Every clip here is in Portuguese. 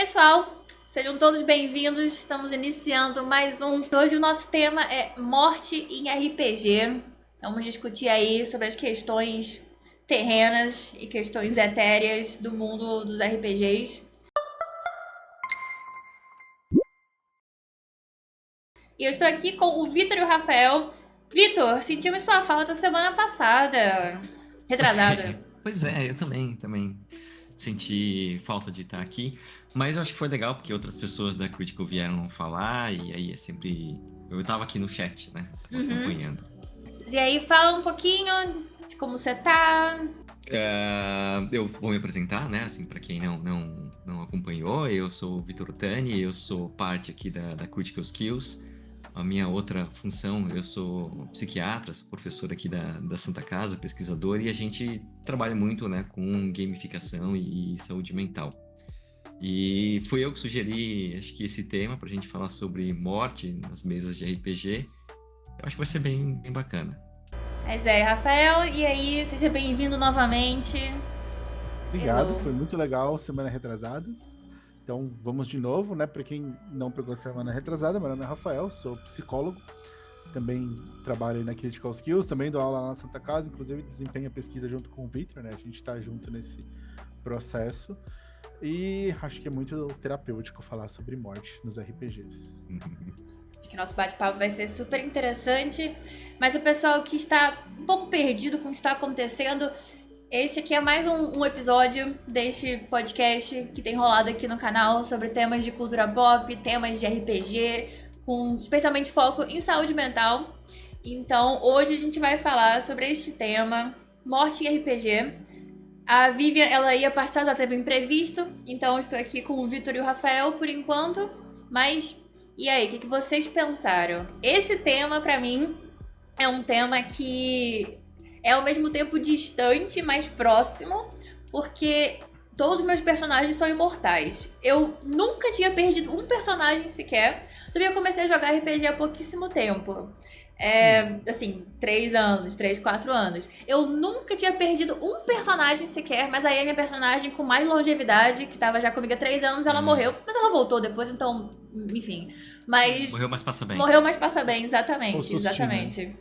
Pessoal, sejam todos bem-vindos. Estamos iniciando mais um. Hoje o nosso tema é morte em RPG. Vamos discutir aí sobre as questões terrenas e questões etéreas do mundo dos RPGs. E eu estou aqui com o Vitor e o Rafael. Vitor, sentimos sua falta semana passada. Retrasada. Pois é, eu também senti falta de estar aqui, mas eu acho que foi legal porque outras pessoas da Critical vieram falar e aí é sempre... Eu tava aqui no chat, né? Tava acompanhando. E aí, fala um pouquinho de como você tá. Eu vou me apresentar, né? Assim, para quem não acompanhou, eu sou o Vitor Otani, eu sou parte aqui da Critical Skills. A minha outra função, eu sou psiquiatra, sou professor aqui da Santa Casa, pesquisador, e a gente trabalha muito, né, com gamificação e saúde mental. E fui eu que sugeri, acho que esse tema para a gente falar sobre morte nas mesas de RPG. Eu acho que vai ser bem bacana. Mas é, Rafael, e aí, seja bem-vindo novamente. Obrigado, Hello. foi muito legal semana retrasada. Então vamos de novo, né? Para quem não pegou semana retrasada, meu nome é Rafael, sou psicólogo, também trabalho aí na Critical Skills, também dou aula lá na Santa Casa, inclusive desempenho a pesquisa junto com o Victor, né? A gente está junto nesse processo. E acho que é muito terapêutico falar sobre morte nos RPGs. Acho que nosso bate-papo vai ser super interessante. Mas o pessoal que está um pouco perdido com o que está acontecendo, esse aqui é mais um episódio deste podcast que tem rolado aqui no canal sobre temas de cultura pop, temas de RPG, com especialmente foco em saúde mental. Então, hoje a gente vai falar sobre este tema, morte em RPG. A Vivian, ela ia participar, ela teve um imprevisto, então eu estou aqui com o Vitor e o Rafael por enquanto. Mas, e aí, o que vocês pensaram? Esse tema, pra mim, é um tema que é ao mesmo tempo distante, mas próximo, porque todos os meus personagens são imortais. Eu nunca tinha perdido um personagem sequer. Também eu comecei a jogar RPG há pouquíssimo tempo. Assim, 3 anos, 3, 4 anos. Eu nunca tinha perdido um personagem sequer, mas aí a minha personagem com mais longevidade, que tava já comigo há 3 anos, ela morreu. Mas ela voltou depois, então, enfim. Mas Morreu, mas passa bem. morreu, mas passa bem, exatamente, Ou exatamente.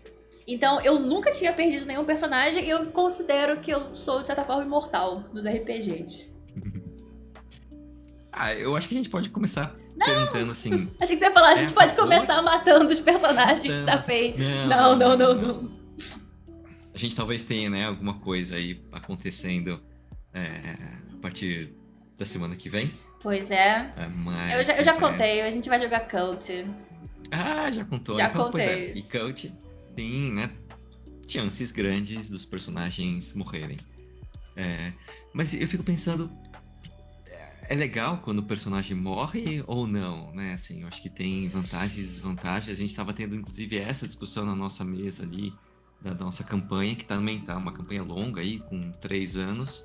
Então, eu nunca tinha perdido nenhum personagem e eu considero que eu sou, de certa forma, imortal nos RPGs. Eu acho que a gente pode começar perguntando assim... Achei que você ia falar, a gente pode favor? começar matando os personagens que tá feio. Não. A gente talvez tenha, né, alguma coisa aí acontecendo a partir da semana que vem. Pois é. Mas, Eu já contei, a gente vai jogar Cult. Já contou. Já então, contei. Pois é, e Cult tem, né, chances grandes dos personagens morrerem. Mas eu fico pensando, é legal quando o personagem morre ou não, né? Assim, eu acho que tem vantagens e desvantagens. A gente estava tendo, inclusive, essa discussão na nossa mesa ali, da nossa campanha, que também tá uma campanha longa aí, com 3 anos.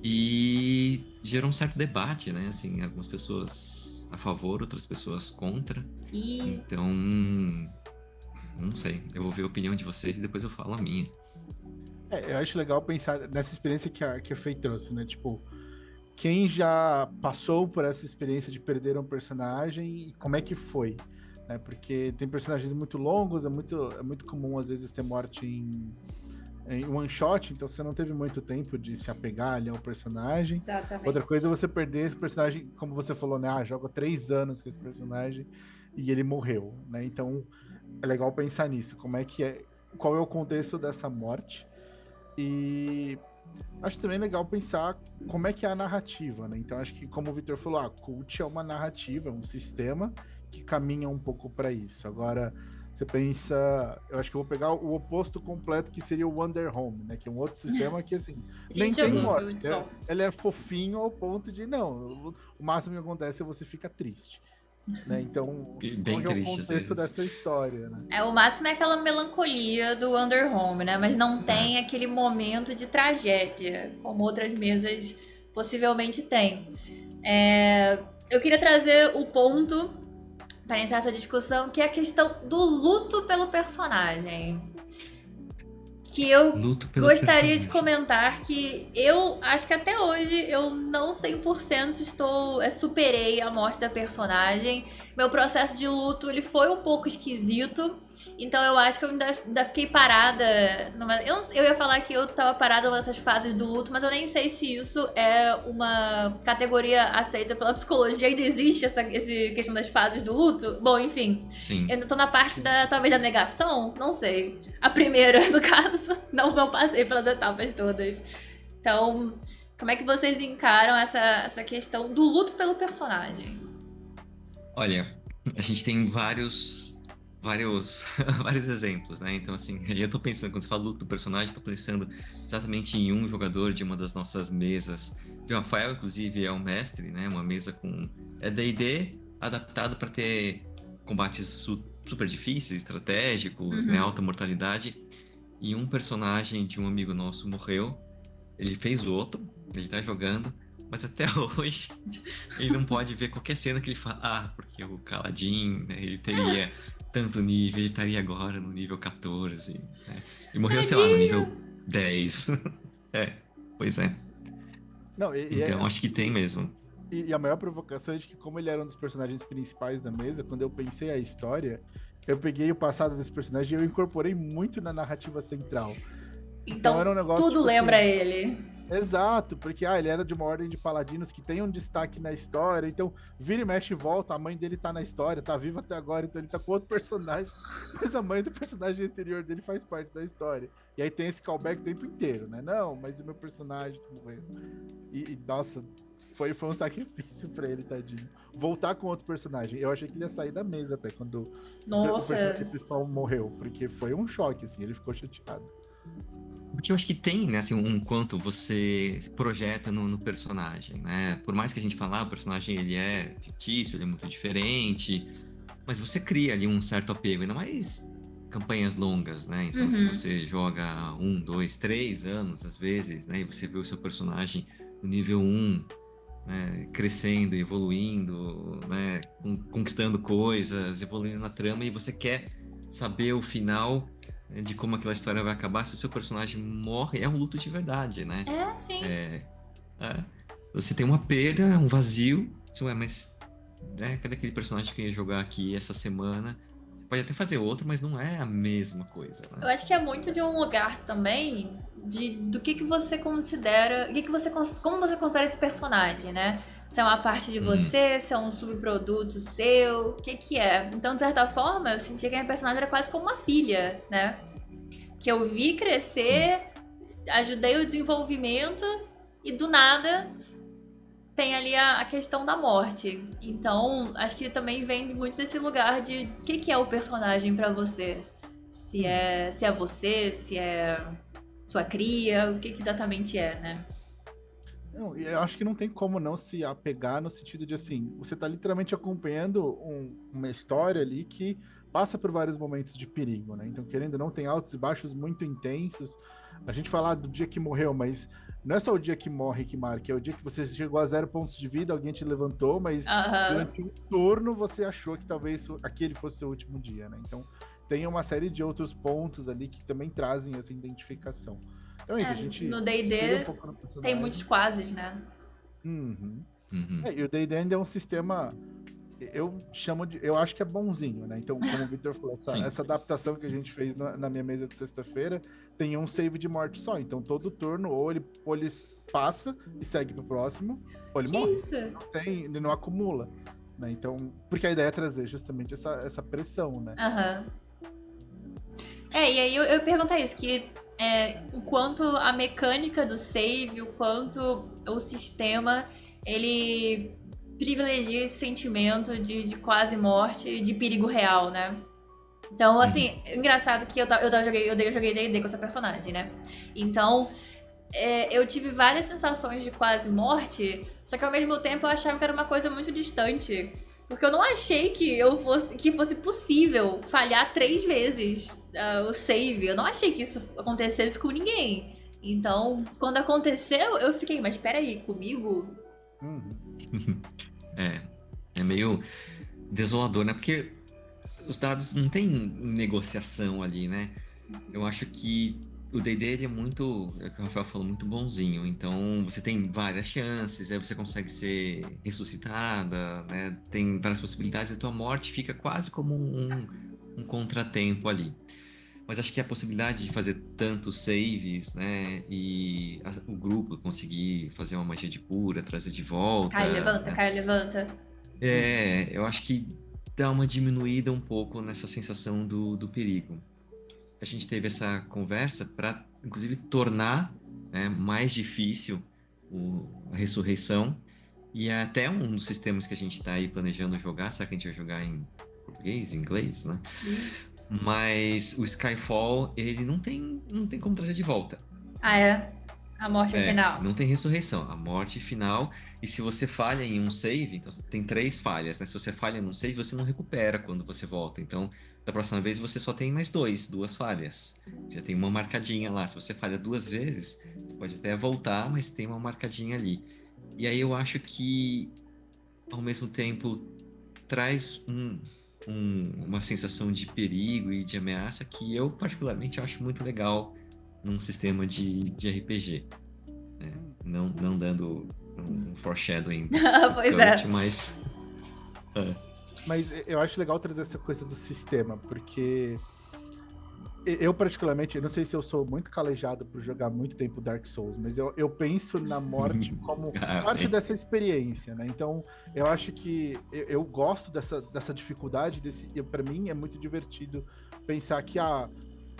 E gerou um certo debate, né? Assim, algumas pessoas a favor, outras pessoas contra. Então, não sei. Eu vou ver a opinião de vocês e depois eu falo a minha. Eu acho legal pensar nessa experiência que a Fei trouxe, né? Tipo, quem já passou por essa experiência de perder um personagem e como é que foi? Né? Porque tem personagens muito longos, é muito comum às vezes ter morte em one shot, então você não teve muito tempo de se apegar ali ao personagem. Exatamente. Outra coisa é você perder esse personagem, como você falou, né? Joga 3 anos com esse personagem e ele morreu, né? Então é legal pensar nisso, qual é o contexto dessa morte. E acho também legal pensar como é que é a narrativa, né? Então acho que, como o Victor falou, a Cult é uma narrativa, um sistema que caminha um pouco para isso. Agora, você pensa... Eu acho que eu vou pegar o oposto completo, que seria o Wonder Home, né? Que é um outro sistema que, assim, nem tem morte. Ele é fofinho ao ponto de, não, o máximo que acontece é você fica triste. Né? Então, Bem qual é o triste, às contexto vezes. dessa história, né? O máximo é aquela melancolia do Under Home, né? Mas não tem aquele momento de tragédia, como outras mesas possivelmente têm. Eu queria trazer o ponto para iniciar essa discussão, que é a questão do luto pelo personagem. que eu Luto pelo gostaria de personagem. comentar que eu acho que até hoje eu não 100% superei a morte da personagem. Meu processo de luto, ele foi um pouco esquisito. Então eu acho que eu ainda fiquei parada. Eu ia falar que eu tava parada nessas fases do luto, mas eu nem sei se isso é uma categoria aceita pela psicologia. Ainda existe essa questão das fases do luto? Bom, enfim. Eu Sim. ainda tô na parte talvez da negação, não sei. A primeira, no caso, não passei pelas etapas todas. Então, como é que vocês encaram essa questão do luto pelo personagem? Olha, a gente tem vários, vários exemplos, né? Então, assim, eu tô pensando, quando você fala luto do personagem, tô pensando exatamente em um jogador de uma das nossas mesas. Que o Rafael, inclusive, é um mestre, né? Uma mesa com... É D&D adaptado para ter combates super difíceis, estratégicos, né? Uhum. Alta mortalidade. E um personagem de um amigo nosso morreu. Ele fez outro, ele tá jogando, mas até hoje ele não pode ver qualquer cena que ele fala, porque o Kaladin, né, ele teria tanto nível, ele estaria agora no nível 14, né? E morreu, sei lá, no Tadinho! nível 10. É, pois é. Não, Então acho que tem mesmo. e a maior provocação é de que, como ele era um dos personagens principais da mesa, quando eu pensei a história, eu peguei o passado desse personagem e eu incorporei muito na narrativa central. Então era Então, um negócio, tudo tipo lembra assim, ele. exato, porque ele era de uma ordem de paladinos que tem um destaque na história, então vira e mexe e volta, a mãe dele tá na história, tá viva até agora, então ele tá com outro personagem, mas a mãe do personagem anterior dele faz parte da história. E aí tem esse callback o tempo inteiro, né? Não, mas o meu personagem que morreu. Nossa, foi um sacrifício pra ele, tadinho. Voltar com outro personagem. Eu achei que ele ia sair da mesa até quando o personagem Nossa. principal morreu, porque foi um choque, assim, ele ficou chateado. Porque eu acho que tem, né, assim, um quanto você se projeta no personagem, né? Por mais que a gente fale, o personagem ele é fictício, ele é muito diferente, mas você cria ali um certo apego, ainda mais campanhas longas, né? Então, se Uhum. você joga 1, 2, 3 anos, às vezes, né? E você vê o seu personagem no nível 1, né? Crescendo, evoluindo, né? Conquistando coisas, evoluindo na trama, e você quer saber o final, né, de como aquela história vai acabar. Se o seu personagem morre, é um luto de verdade, né? É, sim. É. Você tem uma perda, um vazio. Você, ué, mas cadê aquele personagem que eu ia jogar aqui essa semana? Você pode até fazer outro, mas não é a mesma coisa, Eu né? acho que é muito de um lugar também do que você considera, como você considera esse personagem, né? Se é uma parte de Uhum. você, se é um subproduto seu, o que é? Então, de certa forma, eu sentia que a minha personagem era quase como uma filha, né? Que eu vi Sim. crescer, ajudei o desenvolvimento e do nada tem ali a questão da morte. Então, acho que também vem muito desse lugar de o que é o personagem pra você. Hum. Se é você, se é sua cria, o que exatamente é, né? Não, e eu acho que não tem como não se apegar no sentido de assim, você tá literalmente acompanhando uma história ali que passa por vários momentos de perigo, né? Então, querendo ou não, tem altos e baixos muito intensos. A gente fala do dia que morreu, mas não é só o dia que morre que marca, é o dia que você chegou a 0 pontos de vida, alguém te levantou, mas Aham. durante um turno você achou que talvez aquele fosse seu último dia, né? Então, tem uma série de outros pontos ali que também trazem essa identificação. Então é isso, a gente No se espelha um D&D pouco no tem muitos personagem. quases, né? Uhum. Uhum. E o D&D ainda é um sistema, eu chamo de, eu acho que é bonzinho, né? Então, como o Victor falou, Sim. essa adaptação que a gente fez na minha mesa de sexta-feira tem um save de morte só. Então, todo turno, ou ele passa e segue pro próximo, ou ele Que morre. isso? Ele não acumula, né? Então, porque a ideia é trazer justamente essa pressão, né? Aham. E aí eu pergunto isso, que o quanto a mecânica do save, o quanto o sistema, ele privilegia esse sentimento de quase morte, de perigo real, né? Então, Uhum. assim, engraçado que eu joguei D&D com essa personagem, né? Então, eu tive várias sensações de quase morte, só que ao mesmo tempo eu achava que era uma coisa muito distante. Porque eu não achei que fosse possível falhar 3 vezes o save. Eu não achei que isso acontecesse com ninguém. Então, quando aconteceu, eu fiquei, mas peraí, comigo? Uhum. É, é meio desolador, né? Porque os dados não tem negociação ali, né? Eu acho que o D&D ele é muito, é o que o Rafael falou, muito bonzinho. Então você tem várias chances, aí você consegue ser ressuscitada, né? Tem várias possibilidades, e a tua morte fica quase como um contratempo ali. Mas acho que a possibilidade de fazer tantos saves, né? E o grupo conseguir fazer uma magia de cura, trazer de volta, né? Caio, levanta. Eu acho que dá uma diminuída um pouco nessa sensação do perigo. A gente teve essa conversa para, inclusive, tornar, né, mais difícil a ressurreição. E é até um dos sistemas que a gente está aí planejando jogar. Será que a gente vai jogar em português, em inglês, né? Mas o Skyfall, ele não tem como trazer de volta. Ah, é? A morte final. Não tem ressurreição. A morte final. E se você falha em um save, então tem 3 falhas, né? Se você falha num save, você não recupera quando você volta. Então, da próxima vez você só tem mais 2 falhas. Você já tem uma marcadinha lá. Se você falha 2 vezes, você pode até voltar, mas tem uma marcadinha ali. E aí eu acho que, ao mesmo tempo, traz uma sensação de perigo e de ameaça que eu, particularmente, acho muito legal num sistema de RPG. Né? Não dando um foreshadowing Pois coach, é. mas... Mas eu acho legal trazer essa coisa do sistema, porque eu particularmente, eu não sei se eu sou muito calejado por jogar muito tempo Dark Souls, mas eu penso na morte como parte dessa experiência, né? Então, eu acho que eu gosto dessa dificuldade, para mim é muito divertido pensar que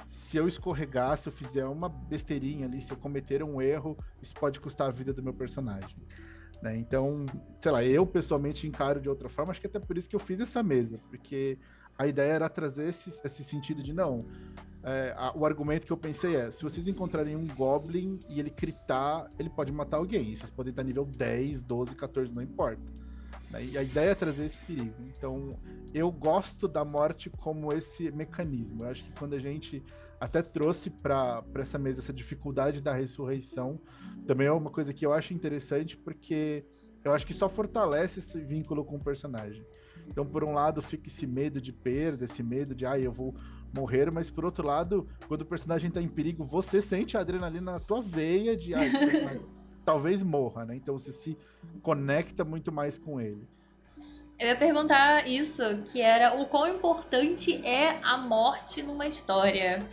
se eu escorregar, se eu fizer uma besteirinha ali, se eu cometer um erro, isso pode custar a vida do meu personagem. Né? Então, sei lá, eu pessoalmente encaro de outra forma, acho que até por isso que eu fiz essa mesa, porque a ideia era trazer esse sentido de não. O argumento que eu pensei se vocês encontrarem um Goblin e ele critar, ele pode matar alguém. Vocês podem estar nível 10, 12, 14, não importa. Né? E a ideia é trazer esse perigo. Então, eu gosto da morte como esse mecanismo. Eu acho que quando a gente até trouxe para essa mesa essa dificuldade da ressurreição, também é uma coisa que eu acho interessante, porque eu acho que só fortalece esse vínculo com o personagem. Então, por um lado, fica esse medo de perda, esse medo de, eu vou morrer, mas por outro lado, quando o personagem tá em perigo, você sente a adrenalina na tua veia de, esse personagem talvez morra, né? Então você se conecta muito mais com ele. Eu ia perguntar isso, que era o quão importante é a morte numa história.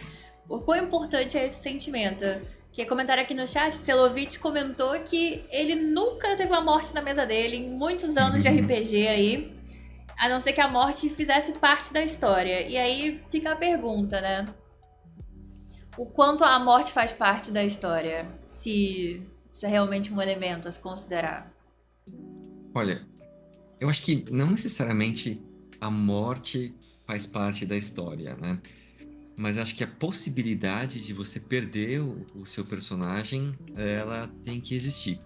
O quão importante é esse sentimento. Que comentário aqui no chat, Selovitch comentou que ele nunca teve uma morte na mesa dele em muitos anos de RPG aí, a não ser que a morte fizesse parte da história. E aí fica a pergunta, né? O quanto a morte faz parte da história, se é realmente um elemento a se considerar. Olha, eu acho que não necessariamente a morte faz parte da história, né? Mas acho que a possibilidade de você perder o seu personagem, ela tem que existir.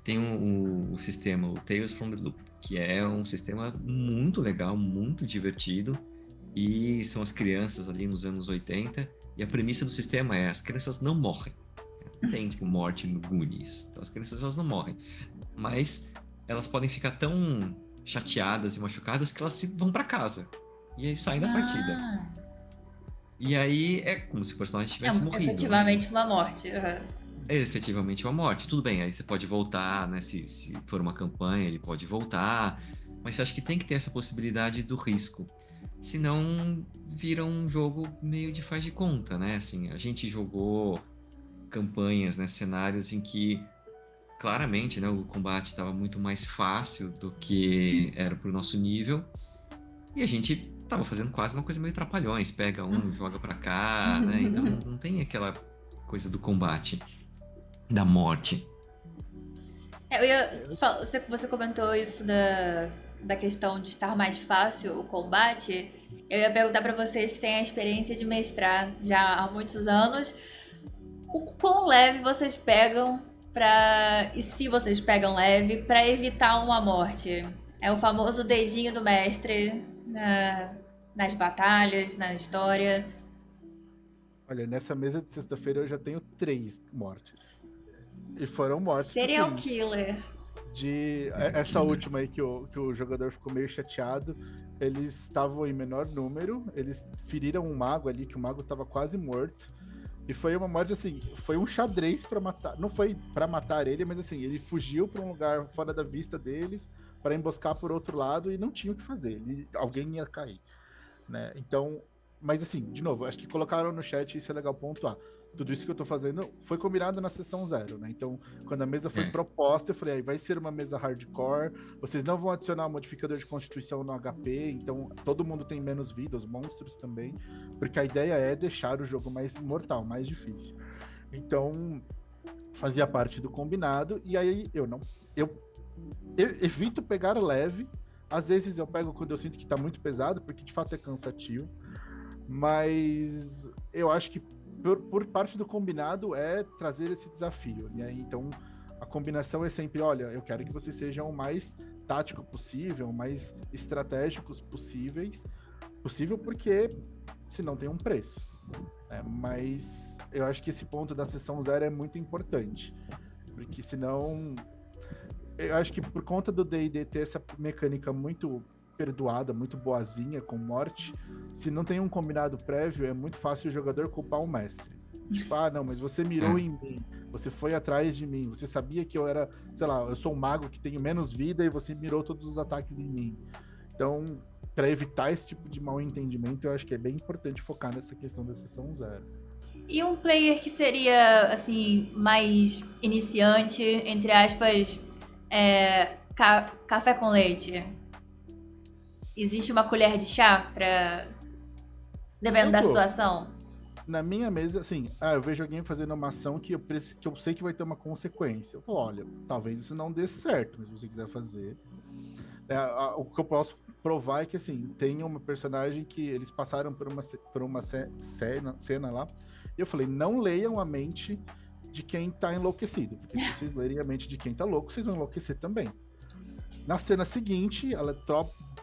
Tem o sistema, o Tales from the Loop, que é um sistema muito legal, muito divertido, e são as crianças ali nos anos 80, e a premissa do sistema é: as crianças não morrem. Não tem, tipo, morte no Goonies. Então, as crianças, elas não morrem. Mas elas podem ficar tão chateadas e machucadas que elas vão pra casa. E aí saem da partida. E aí é como se o personagem tivesse morrido. Efetivamente, né? Uma morte. É efetivamente uma morte. Tudo bem, aí você pode voltar, né? Se for uma campanha, ele pode voltar. Mas eu acho que tem que ter essa possibilidade do risco. Senão vira um jogo meio de faz de conta, né? Assim, a gente jogou campanhas, né? Cenários em que claramente, né, o combate estava muito mais fácil do que era pro nosso nível. E a gente tava fazendo quase uma coisa meio trapalhões. Pega um, joga pra cá, né? Então não tem aquela coisa do combate, da morte. Você comentou isso da questão de estar mais fácil o combate. Eu ia perguntar pra vocês que têm a experiência de mestrar já há muitos anos, o quão leve vocês pegam e se vocês pegam leve, pra evitar uma morte. É o famoso dedinho do mestre nas batalhas, na história. Olha, nessa mesa de sexta-feira eu já tenho 3 mortes. E foram mortes. Serial assim, killer. Essa última aí que o jogador ficou meio chateado. Eles estavam em menor número. Eles feriram um mago ali, que o mago estava quase morto. E foi uma mod, assim, foi um xadrez pra matar. Não foi pra matar ele, mas assim, ele fugiu pra um lugar fora da vista deles pra emboscar por outro lado e não tinha o que fazer. Alguém ia cair, né? Então, mas assim, de novo, acho que colocaram no chat, isso é legal pontuar. Tudo isso que eu tô fazendo foi combinado na sessão 0, né? Então, quando a mesa foi proposta, eu falei, aí vai ser uma mesa hardcore, vocês não vão adicionar um modificador de constituição no HP, então todo mundo tem menos vida, os monstros também, porque a ideia é deixar o jogo mais mortal, mais difícil. Então, fazia parte do combinado, e aí eu evito pegar leve, às vezes eu pego quando eu sinto que tá muito pesado, porque de fato é cansativo, mas eu acho que por parte do combinado é trazer esse desafio, né? Então a combinação é sempre, olha, eu quero que vocês sejam o mais tático possível, o mais estratégicos possível, porque senão tem um preço. Mas eu acho que esse ponto da sessão 0 é muito importante, porque senão eu acho que por conta do D&D ter essa mecânica muito perdoada, muito boazinha com morte, se não tem um combinado prévio, é muito fácil o jogador culpar o mestre. Tipo, não, mas você mirou em mim, você foi atrás de mim, você sabia que eu era, sei lá, eu sou um mago que tenho menos vida e você mirou todos os ataques em mim. Então, para evitar esse tipo de mal entendimento, eu acho que é bem importante focar nessa questão da sessão 0. E um player que seria, assim, mais iniciante, entre aspas, café com leite? Existe uma colher de chá pra... dependendo da situação? Na minha mesa, assim, eu vejo alguém fazendo uma ação que eu sei que vai ter uma consequência. Eu falo, olha, talvez isso não dê certo, mas se você quiser fazer... o que eu posso provar é que, assim, tem uma personagem que eles passaram por uma cena lá, e eu falei, não leiam a mente de quem tá enlouquecido, porque se vocês lerem a mente de quem tá louco, vocês vão enlouquecer também. Na cena seguinte, ela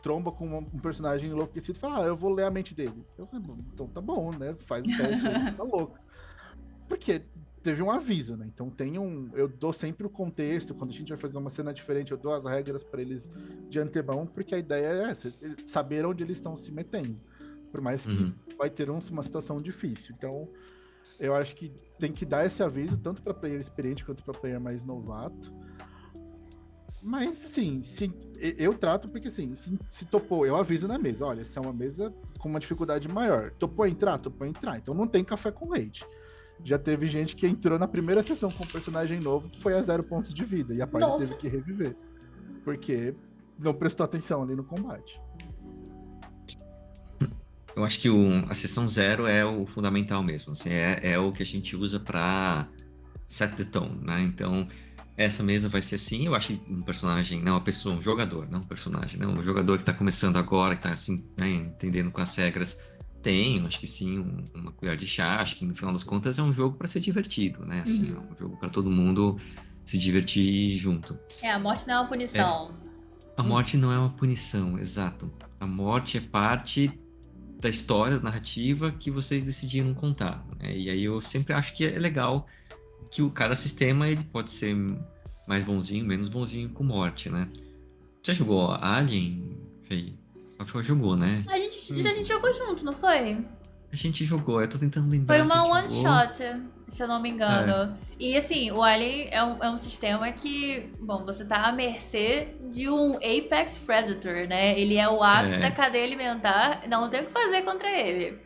tromba com um personagem enlouquecido e fala, eu vou ler a mente dele. Eu falei, então tá bom, né? Faz o teste aí, você tá louco. Porque teve um aviso, né? Então eu dou sempre o contexto, quando a gente vai fazer uma cena diferente, eu dou as regras para eles de antemão, porque a ideia é essa, saber onde eles estão se metendo. Por mais que vai ter uma situação difícil. Então, eu acho que tem que dar esse aviso, tanto para player experiente quanto para player mais novato. Mas, assim, eu trato porque, assim, se topou, eu aviso na mesa, olha, essa é uma mesa com uma dificuldade maior. Topou entrar? Topou entrar. Então não tem café com leite. Já teve gente que entrou na primeira sessão com um personagem novo que foi a 0 pontos de vida, e a parte teve que reviver. Porque não prestou atenção ali no combate. Eu acho que a sessão 0 é o fundamental mesmo. Assim, é o que a gente usa para set the tone, né? Então, essa mesa vai ser assim. Eu acho que um personagem, não uma pessoa, um jogador, não um personagem, não um jogador que está começando agora, que está assim, né, entendendo com as regras, tem, acho que sim, uma colher de chá. Acho que no final das contas é um jogo para ser divertido, né? Assim, é um jogo para todo mundo se divertir junto. A morte não é uma punição. A morte não é uma punição, exato. A morte é parte da história, da narrativa que vocês decidiram contar, né? E aí eu sempre acho que é legal que cada sistema ele pode ser mais bonzinho, menos bonzinho com morte, né? Já jogou Alien, Fê? Rafael jogou, né? A gente jogou junto, não foi? A gente jogou, eu tô tentando lembrar. Foi uma one shot, se eu não me engano. E assim, o Alien é um sistema que, bom, você tá à mercê de um Apex Predator, né? Ele é o ápice da cadeia alimentar, não tem o que fazer contra ele.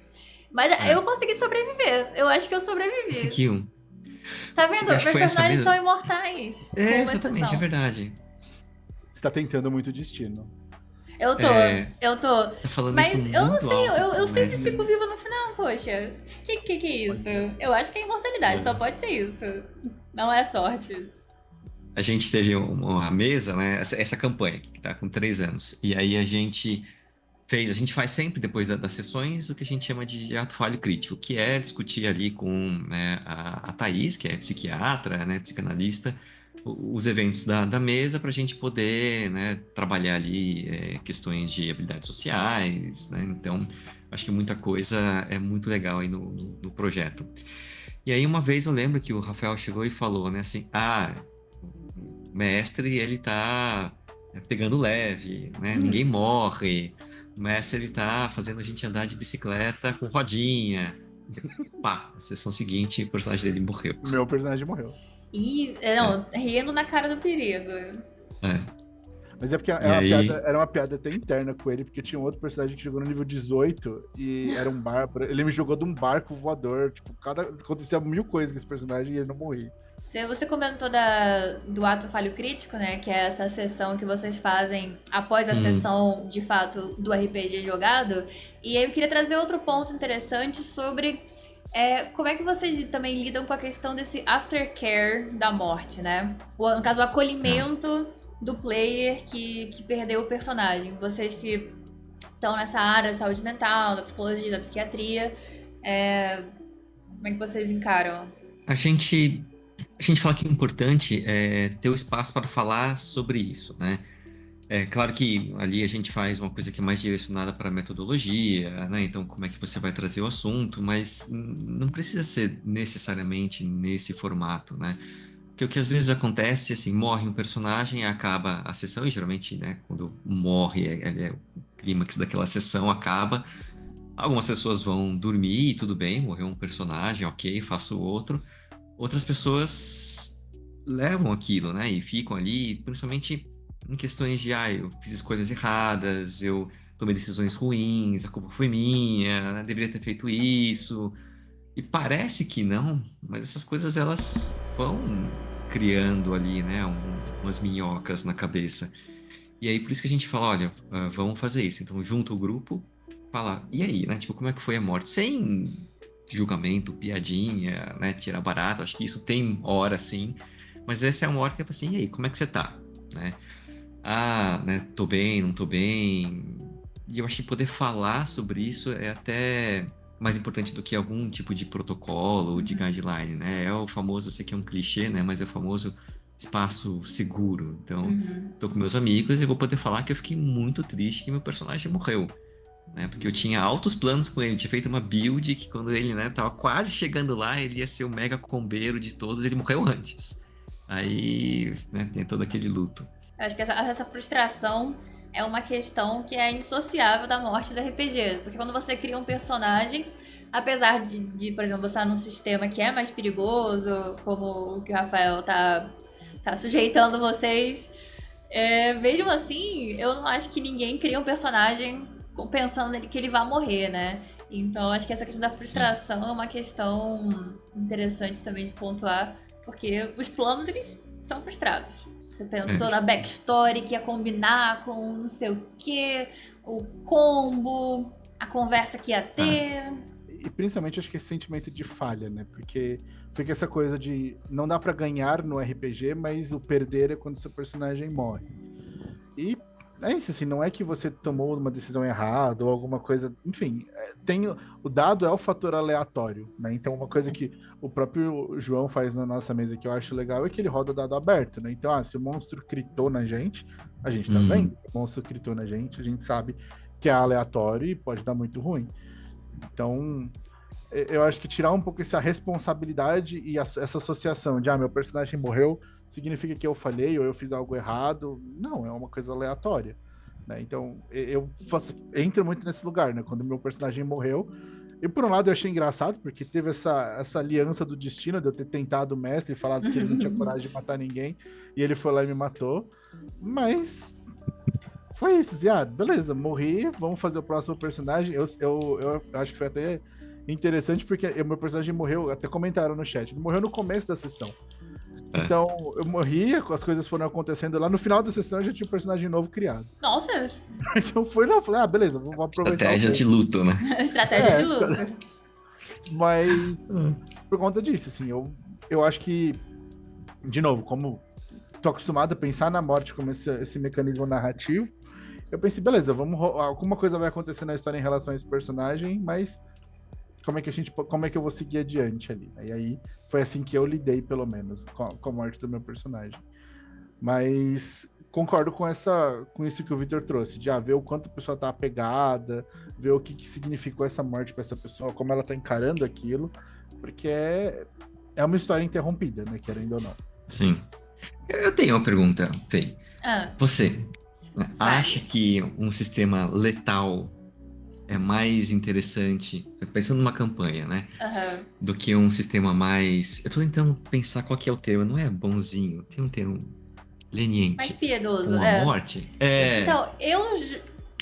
Mas eu consegui sobreviver, eu acho que eu sobrevivi. Conseguiu. Tá vendo? Meus personagens são imortais. Exatamente, é verdade. Você tá tentando muito destino. Eu tô. Tá falando mas isso eu não sei, alto, eu sempre fico viva no final, poxa. Que é isso? Eu acho que é imortalidade, só pode ser isso. Não é sorte. A gente teve uma mesa, né? Essa campanha que tá com 3 anos. E aí a gente faz sempre, depois das sessões, o que a gente chama de ato falho crítico, que é discutir ali com, né, a Thaís, que é psiquiatra, né, psicanalista, os eventos da mesa para a gente poder, né, trabalhar ali questões de habilidades sociais, né? Então, acho que muita coisa é muito legal aí no projeto. E aí, uma vez eu lembro que o Rafael chegou e falou, né, assim, o mestre, ele tá pegando leve, né? Ninguém morre. O mestre, ele tá fazendo a gente andar de bicicleta com rodinha. Pá, na sessão seguinte, o personagem dele morreu. Meu personagem morreu. E, não, rindo na cara do perigo. É. Mas é porque E aí, era uma piada até interna com ele, porque tinha um outro personagem que chegou no nível 18 e era um barco. Ele me jogou de um barco voador. Tipo, acontecia 1000 coisas com esse personagem e ele não morria. Você comentou do ato falho crítico, né? Que é essa sessão que vocês fazem após a sessão, de fato, do RPG jogado. E aí eu queria trazer outro ponto interessante sobre como é que vocês também lidam com a questão desse aftercare da morte, né? No caso, o acolhimento do player que perdeu o personagem. Vocês que estão nessa área da saúde mental, da psicologia, da psiquiatria, como é que vocês encaram? a gente fala que o importante é ter o espaço para falar sobre isso, né? É claro que ali a gente faz uma coisa que é mais direcionada para a metodologia, né? Então, como é que você vai trazer o assunto, mas não precisa ser necessariamente nesse formato, né? Porque o que às vezes acontece, assim, morre um personagem, acaba a sessão, e geralmente, né, quando morre, o clímax daquela sessão acaba. Algumas pessoas vão dormir e tudo bem, morreu um personagem, ok, faço outro. Outras pessoas levam aquilo, né, e ficam ali, principalmente em questões de, eu fiz escolhas erradas, eu tomei decisões ruins, a culpa foi minha, né, deveria ter feito isso. E parece que não, mas essas coisas elas vão criando ali, né, umas minhocas na cabeça. E aí por isso que a gente fala, olha, vamos fazer isso. Então junta o grupo, fala, e aí, né, tipo, como é que foi a morte? Sem julgamento, piadinha, né, tirar barato, acho que isso tem hora sim, mas essa é uma hora que é assim, e aí, como é que você tá? Né? Né, tô bem, não tô bem. E eu acho que poder falar sobre isso é até mais importante do que algum tipo de protocolo ou de guideline, né? É o famoso, eu sei que é um clichê, né? Mas é o famoso espaço seguro. Então, tô com meus amigos e vou poder falar que eu fiquei muito triste que meu personagem morreu, né? Porque eu tinha altos planos com ele, tinha feito uma build que quando ele, né, tava quase chegando lá, ele ia ser o mega combeiro de todos, ele morreu antes. Aí, né, tem todo aquele luto. Eu acho que essa frustração é uma questão que é indissociável da morte do RPG. Porque quando você cria um personagem, apesar de por exemplo, você estar num sistema que é mais perigoso, como o que o Rafael tá sujeitando vocês, mesmo assim, eu não acho que ninguém cria um personagem pensando que ele vai morrer, né? Então, acho que essa questão da frustração é uma questão interessante também de pontuar, porque os planos, eles são frustrados. Você pensou na backstory que ia combinar com não sei o quê, o combo, a conversa que ia ter. E principalmente acho que esse sentimento de falha, né? Porque fica essa coisa de não dá pra ganhar no RPG, mas o perder é quando seu personagem morre. E é isso, assim, não é que você tomou uma decisão errada ou alguma coisa, enfim, o dado é o fator aleatório, né? Então uma coisa que o próprio João faz na nossa mesa que eu acho legal é que ele roda o dado aberto, né? Então, se o monstro critou na gente, a gente tá vendo, o monstro critou na gente, a gente sabe que é aleatório e pode dar muito ruim. Então, eu acho que tirar um pouco essa responsabilidade e essa associação de, meu personagem morreu, significa que eu falhei ou eu fiz algo errado. Não, é uma coisa aleatória, né? Então, eu entro muito nesse lugar, né? Quando meu personagem morreu. E por um lado eu achei engraçado, porque teve essa aliança do destino de eu ter tentado o mestre e falado que ele não tinha coragem de matar ninguém, e ele foi lá e me matou. Mas foi isso, assim, beleza, morri, vamos fazer o próximo personagem. Eu acho que foi até interessante, porque o meu personagem morreu, até comentaram no chat, ele morreu no começo da sessão. Então, eu morri, as coisas foram acontecendo lá. No final da sessão, eu já tinha um personagem novo criado. Nossa! Então, foi lá, falei, beleza, vou aproveitar. Estratégia de luto, né? Estratégia de luto. Mas, por conta disso, assim, eu acho que, de novo, como tô acostumado a pensar na morte como esse mecanismo narrativo, eu pensei, beleza, alguma coisa vai acontecer na história em relação a esse personagem, mas como é que eu vou seguir adiante ali? E aí foi assim que eu lidei, pelo menos, com a morte do meu personagem. Mas concordo com isso que o Victor trouxe, de ver o quanto a pessoa tá apegada, ver o que significou essa morte para essa pessoa, como ela tá encarando aquilo, porque é uma história interrompida, né, querendo ou não. Sim. Eu tenho uma pergunta, Fê. Você acha que um sistema letal é mais interessante, pensando numa campanha, né? Aham. Do que um sistema mais... Eu tô tentando pensar qual que é o termo, não é bonzinho, tem um termo Mais leniente piedoso, com a é. morte. É, Então,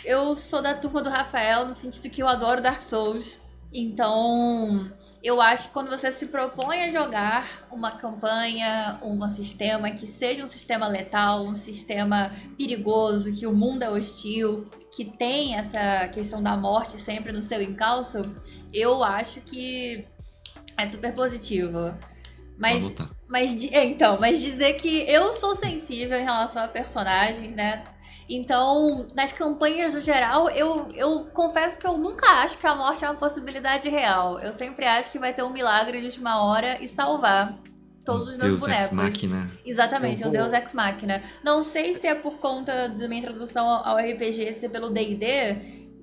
eu sou da turma do Rafael no sentido que eu adoro Dark Souls. Então, eu acho que quando você se propõe a jogar uma campanha, um sistema que seja um sistema letal, um sistema perigoso, que o mundo é hostil, que tem essa questão da morte sempre no seu encalço, eu acho que é super positivo. vou Mas, anotar. mas dizer que eu sou sensível em relação a personagens, né? Então, nas campanhas no geral, eu confesso que eu nunca acho que a morte é uma possibilidade real. Eu sempre acho que vai ter um milagre de última hora e salvar todos os meus Deus Ex bonecos. Machina. Eu Exatamente, um Deus vou. Ex Machina. Não sei se é por conta da minha introdução ao RPG ser pelo D&D,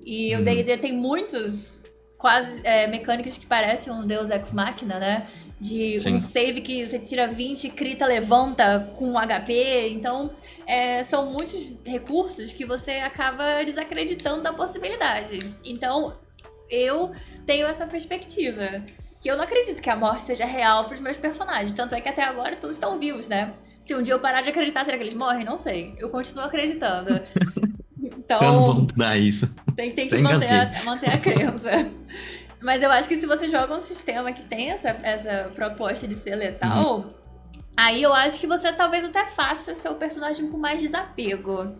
e o Uhum. D&D tem muitos quase mecânicas que parecem um Deus Ex Machina, né? De um Sim. save que você tira 20, crita, levanta com HP. Então, são muitos recursos que você acaba desacreditando da possibilidade. Então, eu tenho essa perspectiva. Que eu não acredito que a morte seja real pros meus personagens. Tanto é que até agora todos estão vivos, né? Se um dia eu parar de acreditar, será que eles morrem? Não sei. Eu continuo acreditando. Então não vou Então, mudar isso. tem que Até manter engasguei. manter a crença. Mas eu acho que se você joga um sistema que tem essa proposta de ser Uhum. letal, aí eu acho que você talvez até faça seu personagem com mais desapego.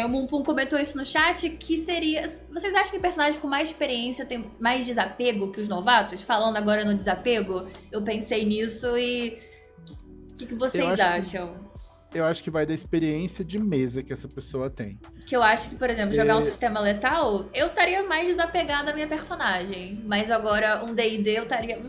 O Mumpum comentou isso no chat, que seria... Vocês acham que personagens com mais experiência têm mais desapego que os novatos? Falando agora no desapego, eu pensei nisso e... O que Eu vocês acho que, acham? eu acho que vai da experiência de mesa que essa pessoa tem. Que eu acho que, por exemplo, jogar um sistema letal, eu estaria mais desapegada à minha personagem. Mas agora, um D&D, eu estaria...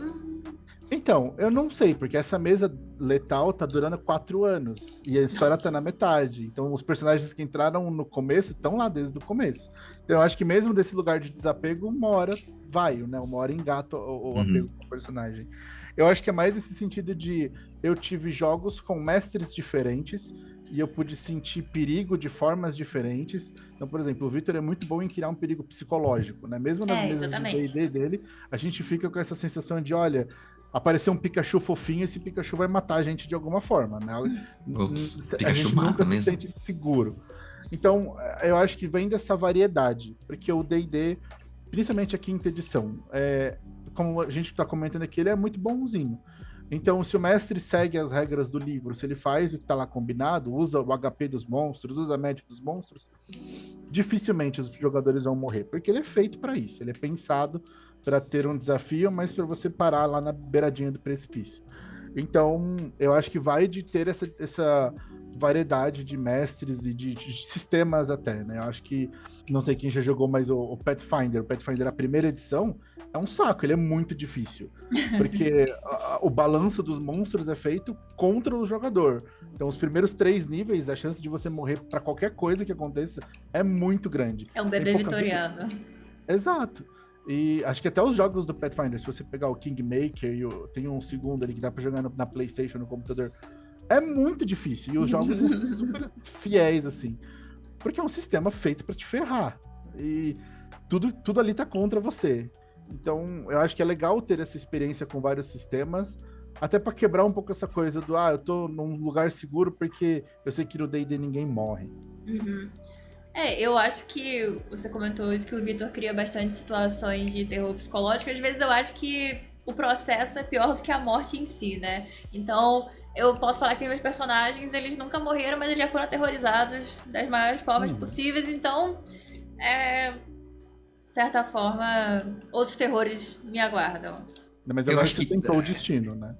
Então, eu não sei, porque essa mesa letal tá durando 4 anos e a história tá na metade. Então, os personagens que entraram no começo estão lá desde o começo. Então, eu acho que mesmo desse lugar de desapego, uma hora vai, né? Uma hora engata o apego Uhum. com o personagem. Eu acho que é mais esse sentido de eu tive jogos com mestres diferentes e eu pude sentir perigo de formas diferentes. Então, por exemplo, o Victor é muito bom em criar um perigo psicológico, né? Mesmo nas mesas de Exatamente. D&D dele, a gente fica com essa sensação de, olha, aparecer um Pikachu fofinho, esse Pikachu vai matar a gente de alguma forma, né? Ops, A Pikachu gente nunca mata se mesmo. sente seguro. Então, eu acho que vem dessa variedade, porque o D&D, principalmente a quinta edição, como a gente está comentando aqui, ele é muito bonzinho. Então, se o mestre segue as regras do livro, se ele faz o que está lá combinado, usa o HP dos monstros, usa a média dos monstros, dificilmente os jogadores vão morrer, porque ele é feito para isso, ele é pensado para ter um desafio, mas para você parar lá na beiradinha do precipício. Então, eu acho que vai de ter essa variedade de mestres e de sistemas até, né? Eu acho que, não sei quem já jogou, mas o Pathfinder, a primeira edição, é um saco, ele é muito difícil. Porque o balanço dos monstros é feito contra o jogador. Então, os primeiros 3 níveis, a chance de você morrer para qualquer coisa que aconteça é muito grande. É um Tem bebê pouca vida. vitoriano. Exato. E acho que até os jogos do Pathfinder, se você pegar o Kingmaker e tem um segundo ali que dá pra jogar na PlayStation, no computador, é muito difícil. E os jogos são super fiéis, assim. Porque é um sistema feito pra te ferrar. E tudo ali tá contra você. Então, eu acho que é legal ter essa experiência com vários sistemas, até pra quebrar um pouco essa coisa do, eu tô num lugar seguro porque eu sei que no D&D ninguém morre. Uhum. Eu acho que você comentou isso, que o Vitor cria bastante situações de terror psicológico. Às vezes eu acho que o processo é pior do que a morte em si, né? Então, eu posso falar que meus personagens, eles nunca morreram, mas eles já foram aterrorizados das maiores formas possíveis. Então, de certa forma, outros terrores me aguardam. Mas Eu agora acho você que. tentou o destino, né?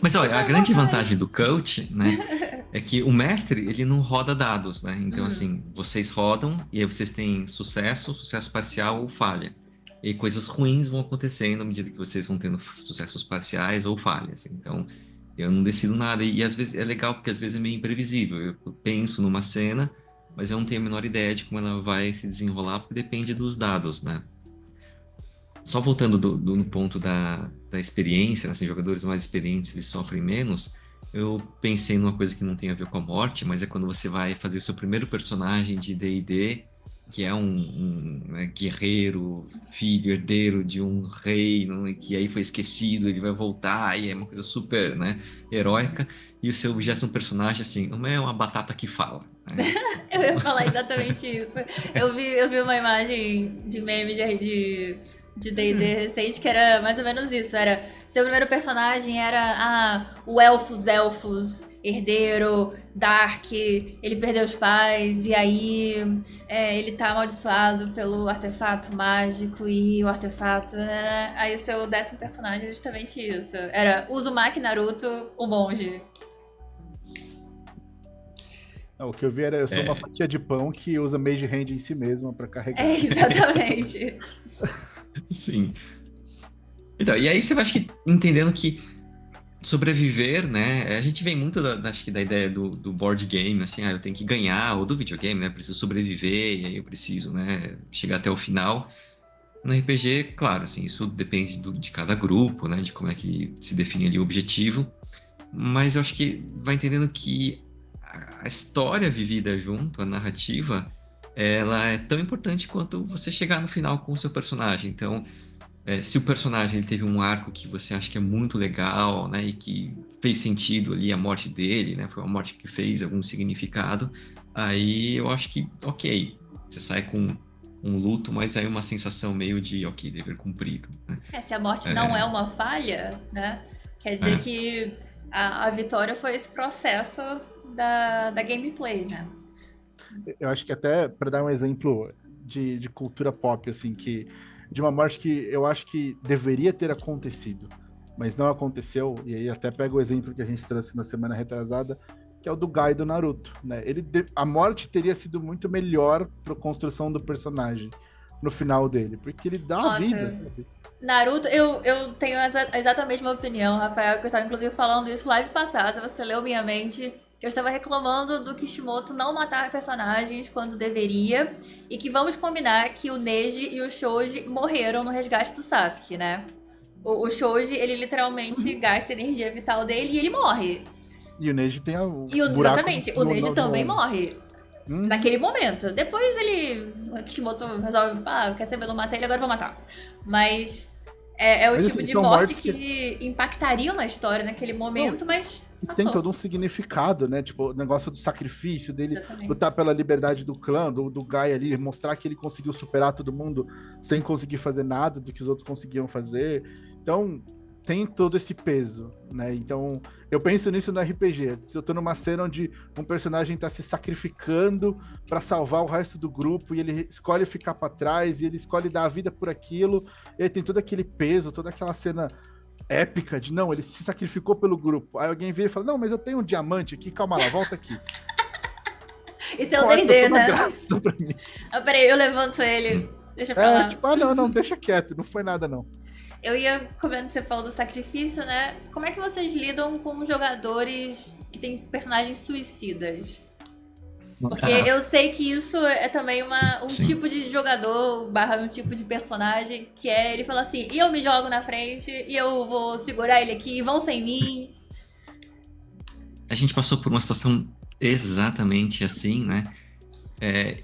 Mas olha, Essa a é grande vontade. vantagem do coach, né, é que o mestre, ele não roda dados, né? Então, Hum. assim, vocês rodam e aí vocês têm sucesso, sucesso parcial ou falha. E coisas ruins vão acontecendo à medida que vocês vão tendo sucessos parciais ou falhas. Então, eu não decido nada. E às vezes é legal porque às vezes é meio imprevisível. Eu penso numa cena, mas eu não tenho a menor ideia de como ela vai se desenrolar, porque depende dos dados, né? Só voltando no ponto da experiência, né, assim, jogadores mais experientes eles sofrem menos, eu pensei numa coisa que não tem a ver com a morte, mas é quando você vai fazer o seu primeiro personagem de D&D que é né, guerreiro, filho, herdeiro de um reino, e que aí foi esquecido, ele vai voltar, e é uma coisa super, né, heróica, e o seu já é um personagem assim, não é uma batata que fala, né? Eu ia falar exatamente isso. Eu vi uma imagem de meme de D&D recente que era mais ou menos isso. Era, seu primeiro personagem era o elfos, herdeiro, dark, ele perdeu os pais, e aí ele tá amaldiçoado pelo artefato mágico e o artefato... Né? Aí o seu 10º personagem é justamente isso. Era Uzumaki Naruto, o monge. Não, o que eu vi era, eu sou uma É, fatia de pão que usa Mage Hand em si mesma pra carregar. É, exatamente. sim. Então, e aí você vai acho que, entendendo que sobreviver, né? A gente vem muito acho que da ideia do board game, assim, eu tenho que ganhar, ou do videogame, né? Eu preciso sobreviver, e aí eu preciso, né, chegar até o final. No RPG, claro, assim, isso depende de cada grupo, né? De como é que se define ali o objetivo. Mas eu acho que vai entendendo que a história vivida junto, a narrativa, ela é tão importante quanto você chegar no final com o seu personagem. Então, se o personagem ele teve um arco que você acha que é muito legal, né, e que fez sentido ali a morte dele, né, foi uma morte que fez algum significado, aí eu acho que, ok, você sai com um luto, mas aí uma sensação meio de, ok, dever cumprido, né? Se a morte não é uma falha, né? Quer dizer É, que a vitória foi esse processo da gameplay, né? Eu acho que até para dar um exemplo de cultura pop, assim, que de uma morte que eu acho que deveria ter acontecido, mas não aconteceu, e aí até pega o exemplo que a gente trouxe na semana retrasada, que é o do Gai do Naruto, né? A morte teria sido muito melhor para a construção do personagem no final dele, porque ele dá a vida, Nossa, sabe? Naruto, eu tenho exatamente a mesma opinião, Rafael, que eu estava inclusive falando isso live passada, você leu minha mente. Eu estava reclamando do Kishimoto não matar personagens quando deveria, e que vamos combinar que o Neji e o Shoji morreram no resgate do Sasuke, né? O Shoji, ele literalmente gasta a energia vital dele e ele morre. E o Neji tem o E buraco exatamente, o Neji também morre. Hum, Naquele momento. Depois o Kishimoto resolve, quer saber, eu não matei ele, agora eu vou matar. Mas é o mas tipo assim, de são morte mortes que impactariam na história naquele momento, mas e tem passou. todo um significado, né? Tipo, o negócio do sacrifício dele, Exatamente. lutar pela liberdade do clã, do Guy ali, mostrar que ele conseguiu superar todo mundo sem conseguir fazer nada do que os outros conseguiam fazer. Então, tem todo esse peso, né? Então, eu penso nisso no RPG. Se eu tô numa cena onde um personagem tá se sacrificando para salvar o resto do grupo e ele escolhe ficar para trás e ele escolhe dar a vida por aquilo, e aí tem todo aquele peso, toda aquela cena épica de não, ele se sacrificou pelo grupo. Aí alguém vira e fala: Não, mas eu tenho um diamante aqui, calma lá, volta aqui. Isso é o Corta D&D, toda a né? graça pra mim. Peraí, eu levanto ele. sim. Deixa pra lá. Tipo, não, deixa quieto, não foi nada não. Eu ia comentando, você falou do sacrifício, né? Como é que vocês lidam com jogadores que têm personagens suicidas? Porque Ah, eu sei que isso é também um sim. tipo de jogador, barra um tipo de personagem, que ele fala assim, e eu me jogo na frente, e eu vou segurar ele aqui, vão sem mim. A gente passou por uma situação exatamente assim, né?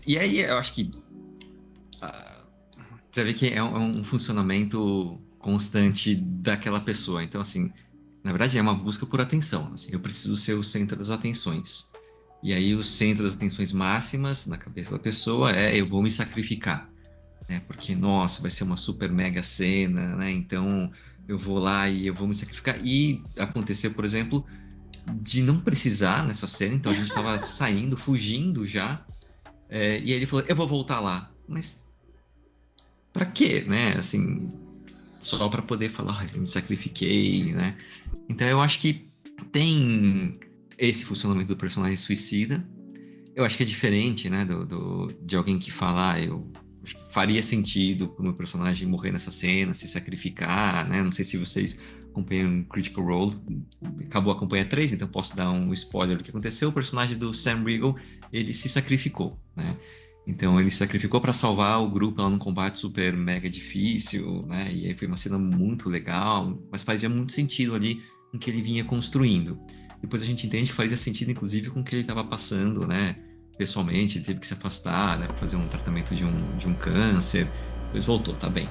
E aí eu acho que você vê que é um funcionamento constante daquela pessoa. Então, assim, na verdade é uma busca por atenção. Assim, eu preciso ser o centro das atenções. E aí o centro das atenções máximas na cabeça da pessoa eu vou me sacrificar, né? Porque, nossa, vai ser uma super mega cena, né? Então eu vou lá e eu vou me sacrificar. E aconteceu, por exemplo, de não precisar nessa cena. Então a gente estava saindo, fugindo já. E aí ele falou, eu vou voltar lá. Mas pra quê, né? Assim, só pra poder falar, eu me sacrifiquei, né? Então eu acho que tem esse funcionamento do personagem suicida. Eu acho que é diferente, né, de alguém que fala, eu acho que faria sentido pro meu personagem morrer nessa cena, se sacrificar, né? Não sei se vocês acompanham Critical Role, acabou a campanha 3, então posso dar um spoiler do que aconteceu. O personagem do Sam Riegel, ele se sacrificou, né? Então ele se sacrificou para salvar o grupo lá num combate super mega difícil, né? E aí foi uma cena muito legal, mas fazia muito sentido ali com o que ele vinha construindo. Depois a gente entende que fazia sentido, inclusive, com o que ele estava passando, né? pessoalmente, ele teve que se afastar, né, fazer um tratamento de um câncer, depois voltou, tá bem.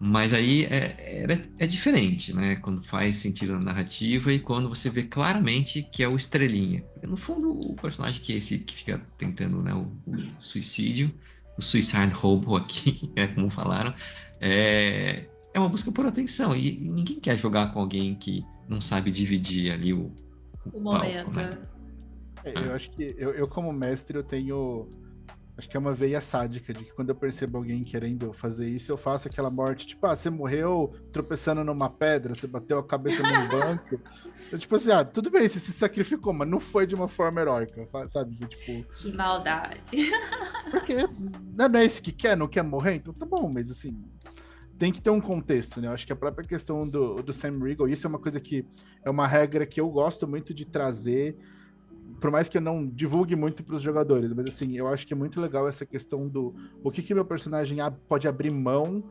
Mas aí é diferente, né? Quando faz sentido na narrativa e quando você vê claramente que é o Estrelinha. No fundo, o personagem que é esse que fica tentando, né, o suicídio, o Suicide Hobo aqui, como falaram, é uma busca por atenção. E ninguém quer jogar com alguém que não sabe dividir ali o palco, momento. né? Eu acho que eu como mestre, eu tenho. Acho que é uma veia sádica de que quando eu percebo alguém querendo fazer isso, eu faço aquela morte, tipo, você morreu tropeçando numa pedra, você bateu a cabeça num banco. Eu, tipo assim, tudo bem, você se sacrificou, mas não foi de uma forma heróica, sabe? Tipo, Que maldade. porque não é esse que quer, não quer morrer, então tá bom, mas assim, tem que ter um contexto, né? Eu acho que a própria questão do Sam Riegel, isso é uma coisa que é uma regra que eu gosto muito de trazer, por mais que eu não divulgue muito para os jogadores, mas assim, eu acho que é muito legal essa questão do o que meu personagem pode abrir mão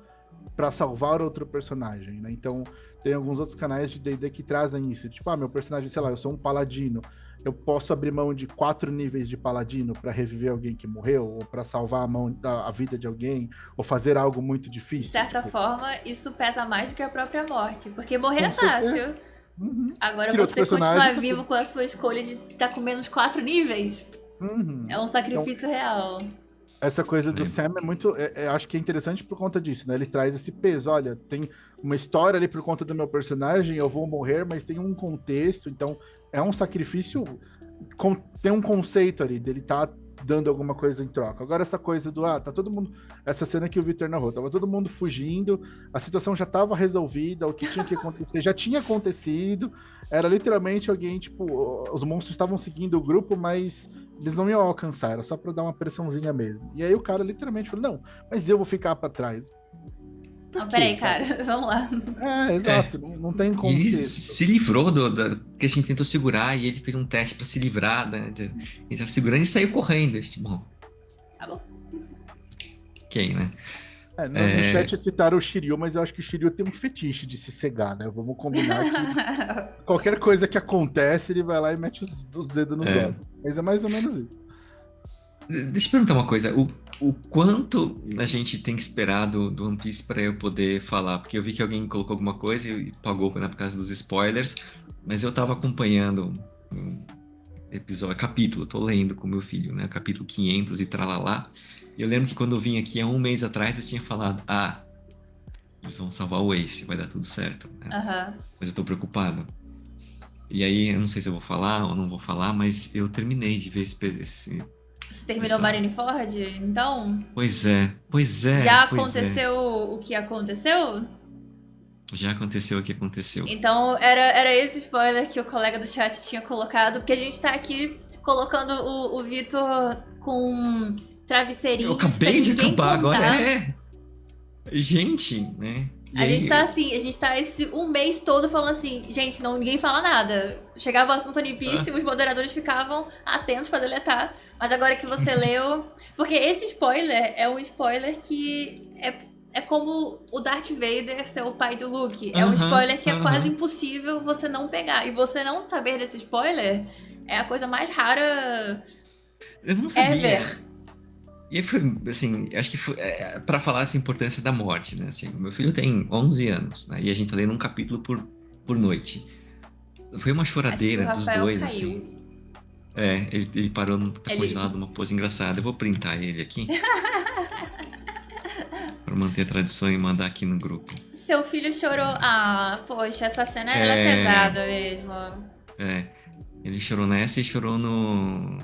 para salvar outro personagem, né? Então, tem alguns outros canais de D&D que trazem isso, tipo, meu personagem, sei lá, eu sou um paladino, eu posso abrir mão de 4 níveis de paladino para reviver alguém que morreu, ou para salvar a vida de alguém, ou fazer algo muito difícil. De certa forma, isso pesa mais do que a própria morte, porque morrer é fácil. Uhum. Agora você continuar vivo com a sua escolha de estar com menos 4 níveis é um sacrifício real. Essa coisa do Sam é muito. Acho que é interessante por conta disso, né? Ele traz esse peso. Olha, tem uma história ali por conta do meu personagem, eu vou morrer, mas tem um contexto, então é um sacrifício. Tem um conceito ali dele tá dando alguma coisa em troca. Agora, essa coisa do tá todo mundo. Essa cena que o Victor narrou, tava todo mundo fugindo, a situação já tava resolvida, o que tinha que acontecer já tinha acontecido. Era literalmente alguém, tipo, os monstros estavam seguindo o grupo, mas eles não iam alcançar, era só pra dar uma pressãozinha mesmo. E aí o cara literalmente falou: não, mas eu vou ficar pra trás. Não, peraí, cara, vamos lá. Exato, não tem contexto. Ele se livrou que a gente tentou segurar e ele fez um teste pra se livrar, né? Ele tava segurando e saiu correndo. Bom. Tá bom. Quem, né? No chat citaram o Shiryu, mas eu acho que o Shiryu tem um fetiche de se cegar, né? Vamos combinar que qualquer coisa que acontece, ele vai lá e mete os dedos nos olhos. Mas é mais ou menos isso. Deixa eu perguntar uma coisa. O quanto a gente tem que esperar do One Piece para eu poder falar? Porque eu vi que alguém colocou alguma coisa e pagou, né, por causa dos spoilers, mas eu tava acompanhando um capítulo, tô lendo com meu filho, né? Capítulo 500 e tralalá. E eu lembro que quando eu vim aqui há um mês atrás, eu tinha falado, eles vão salvar o Ace, vai dar tudo certo. Né? Mas eu tô preocupado. E aí, eu não sei se eu vou falar ou não vou falar, mas eu terminei de ver esse Você terminou Marineford, então? Pois é. Já aconteceu o que aconteceu? Já aconteceu o que aconteceu. Então, era esse spoiler que o colega do chat tinha colocado, porque a gente tá aqui colocando o Vitor com travesseirinhos. Eu acabei de acabar agora, Gente, né? A gente tá assim, a gente tá esse um mês todo falando assim, gente, ninguém fala nada. Chegava o assunto One Piece, os moderadores ficavam atentos pra deletar. Mas agora que você leu... Porque esse spoiler é um spoiler que é como o Darth Vader ser o pai do Luke. É um spoiler que é quase impossível você não pegar. E você não saber desse spoiler é a coisa mais rara eu não sabia. ever. E foi, assim, acho que foi pra falar essa importância da morte, né? Assim, meu filho tem 11 anos, né? E a gente tá lendo um capítulo por noite. Foi uma choradeira dos dois, caiu. assim. Ele parou, tá congelado numa pose engraçada. Eu vou printar ele aqui. Pra manter a tradição e mandar aqui no grupo. Seu filho chorou. Poxa, essa cena é pesada mesmo. Ele chorou nessa e chorou no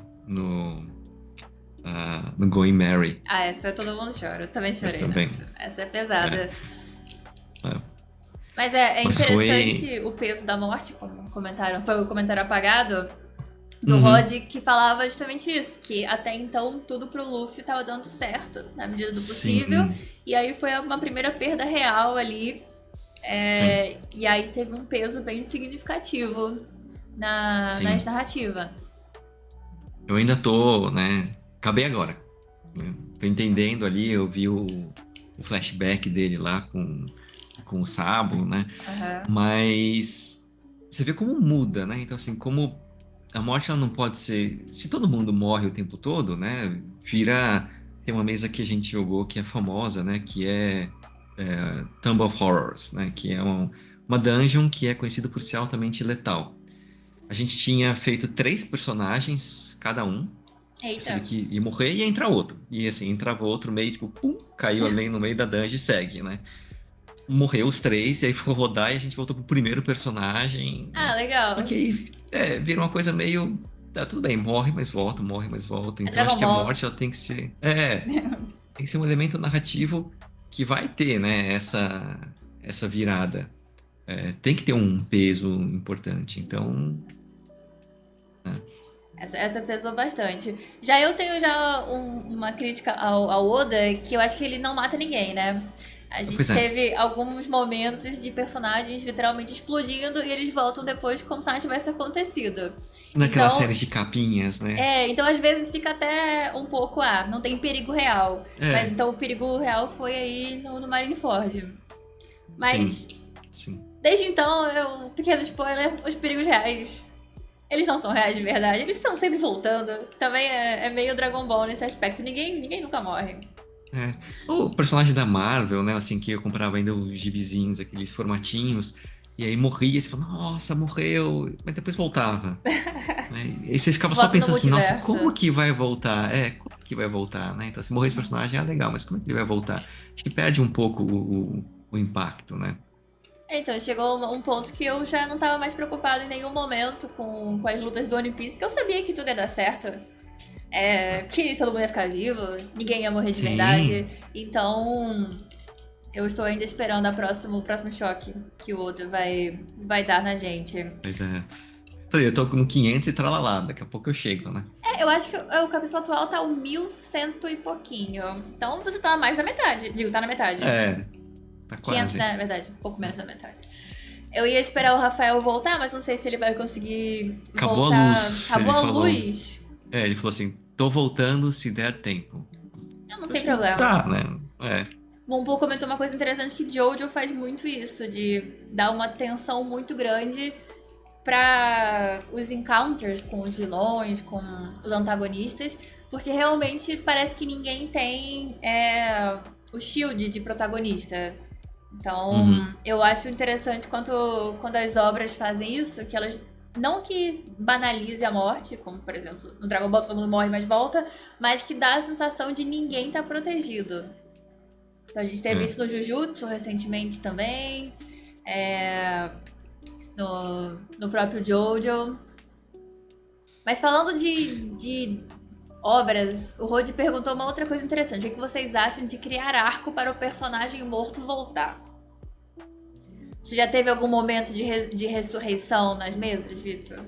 Going Mary. Essa todo mundo chora. Eu também chorei nessa. Essa é pesada. Mas é interessante o peso da morte, como comentaram. Foi o comentário apagado do Rod, que falava justamente isso. Que até então tudo pro Luffy tava dando certo, na medida do possível. Sim. E aí foi uma primeira perda real ali. E aí teve um peso bem significativo na narrativa. Eu ainda tô, né? Acabei agora. Tô entendendo ali, eu vi o flashback dele lá com o Sabo, né? Mas você vê como muda, né? Então, assim, como a morte ela não pode ser... Se todo mundo morre o tempo todo, né? Vira... Tem uma mesa que a gente jogou que é famosa, né? Que é Tomb of Horrors, né? Que é uma dungeon que é conhecida por ser altamente letal. A gente tinha feito 3 personagens, cada um. Eita. Que ia morrer e ia entrar outro. E assim, entrava outro meio, tipo, pum, caiu ali no meio da dungeon e segue, né? Morreu os 3, e aí foi rodar e a gente voltou pro primeiro personagem. Ah, legal. Só que aí vira uma coisa meio. Tá, tudo bem, morre, mas volta, morre, mas volta. Então Dragon acho que a Ball. morte ela tem que ser. Tem que ser um elemento narrativo que vai ter, né, essa virada. Tem que ter um peso importante. Então. Essa pesou bastante. Já eu tenho uma crítica ao Oda, que eu acho que ele não mata ninguém, né? A gente Pois é. teve alguns momentos de personagens literalmente explodindo e eles voltam depois como se nada tivesse acontecido. Naquelas Então- séries de capinhas, né? Então às vezes fica até um pouco, não tem perigo real. Mas então o perigo real foi aí no Marineford. Mas Sim. desde então, pequeno spoiler, os perigos reais, eles não são reais de verdade, eles estão sempre voltando. Também é meio Dragon Ball nesse aspecto, ninguém nunca morre. O personagem da Marvel, né? Assim, que eu comprava ainda os gibizinhos, aqueles formatinhos, e aí morria, e você fala, nossa, morreu, mas depois voltava. Né? E aí você ficava só Volta no pensando assim, nossa, multiverso. como que vai voltar? Como que vai voltar, né? Então, se morrer esse personagem, legal, mas como é que ele vai voltar? Acho que perde um pouco o impacto, né? Então, chegou um ponto que eu já não tava mais preocupada em nenhum momento com as lutas do One Piece, porque eu sabia que tudo ia dar certo. Que todo mundo ia ficar vivo, ninguém ia morrer de Sim. verdade. Então, eu estou ainda esperando o próximo choque que o Oda vai dar na gente. Falei, eu tô no 500 e tralalá, daqui a pouco eu chego, né? Eu acho que o capítulo atual tá o 1100 e pouquinho. Então você tá mais da metade. Digo, tá na metade. Tá 500, quase. né? Na verdade, um pouco menos da metade. Eu ia esperar o Rafael voltar, mas não sei se ele vai conseguir Acabou voltar. a luz, Acabou ele a falou. luz. Ele falou assim, tô voltando se der tempo. Não tem problema. Tá, né? O Mumpo comentou uma coisa interessante que Jojo faz muito isso, de dar uma tensão muito grande pra os encounters com os vilões, com os antagonistas, porque realmente parece que ninguém tem o shield de protagonista. Então, eu acho interessante quando as obras fazem isso, que elas não que banalize a morte, como por exemplo, no Dragon Ball todo mundo morre mas volta, mas que dá a sensação de ninguém tá protegido. Então a gente teve isso no Jujutsu recentemente também, no próprio Jojo. Mas falando de obras, o Rod perguntou uma outra coisa interessante. O que vocês acham de criar arco para o personagem morto voltar? Você já teve algum momento de ressurreição nas mesas, Vitor?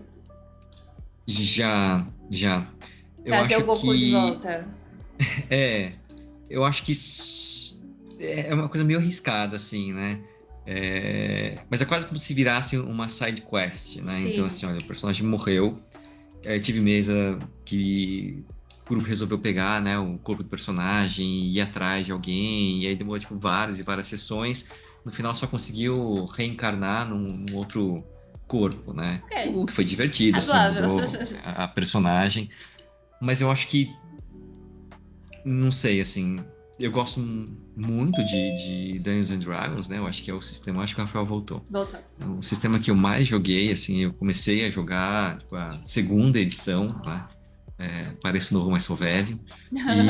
Já. Eu Trazer acho o Goku que... de volta. Eu acho que é uma coisa meio arriscada, assim, né? Mas é quase como se virasse uma side quest, né? Sim. Então, assim, olha, o personagem morreu. Tive mesa que o grupo resolveu pegar, né, o corpo do personagem e ir atrás de alguém. E aí demorou, tipo, várias e várias sessões. No final só conseguiu reencarnar num outro corpo, né? Ok. O que foi divertido, assim, Razoável. mudou a personagem. Mas eu acho que... Não sei, assim... Eu gosto muito de Dungeons and Dragons, né? Eu acho que é o sistema... Acho que o Rafael voltou. Voltou. É o sistema que eu mais joguei, assim... Eu comecei a jogar, tipo, a segunda edição, né? Pareço novo, mas sou velho.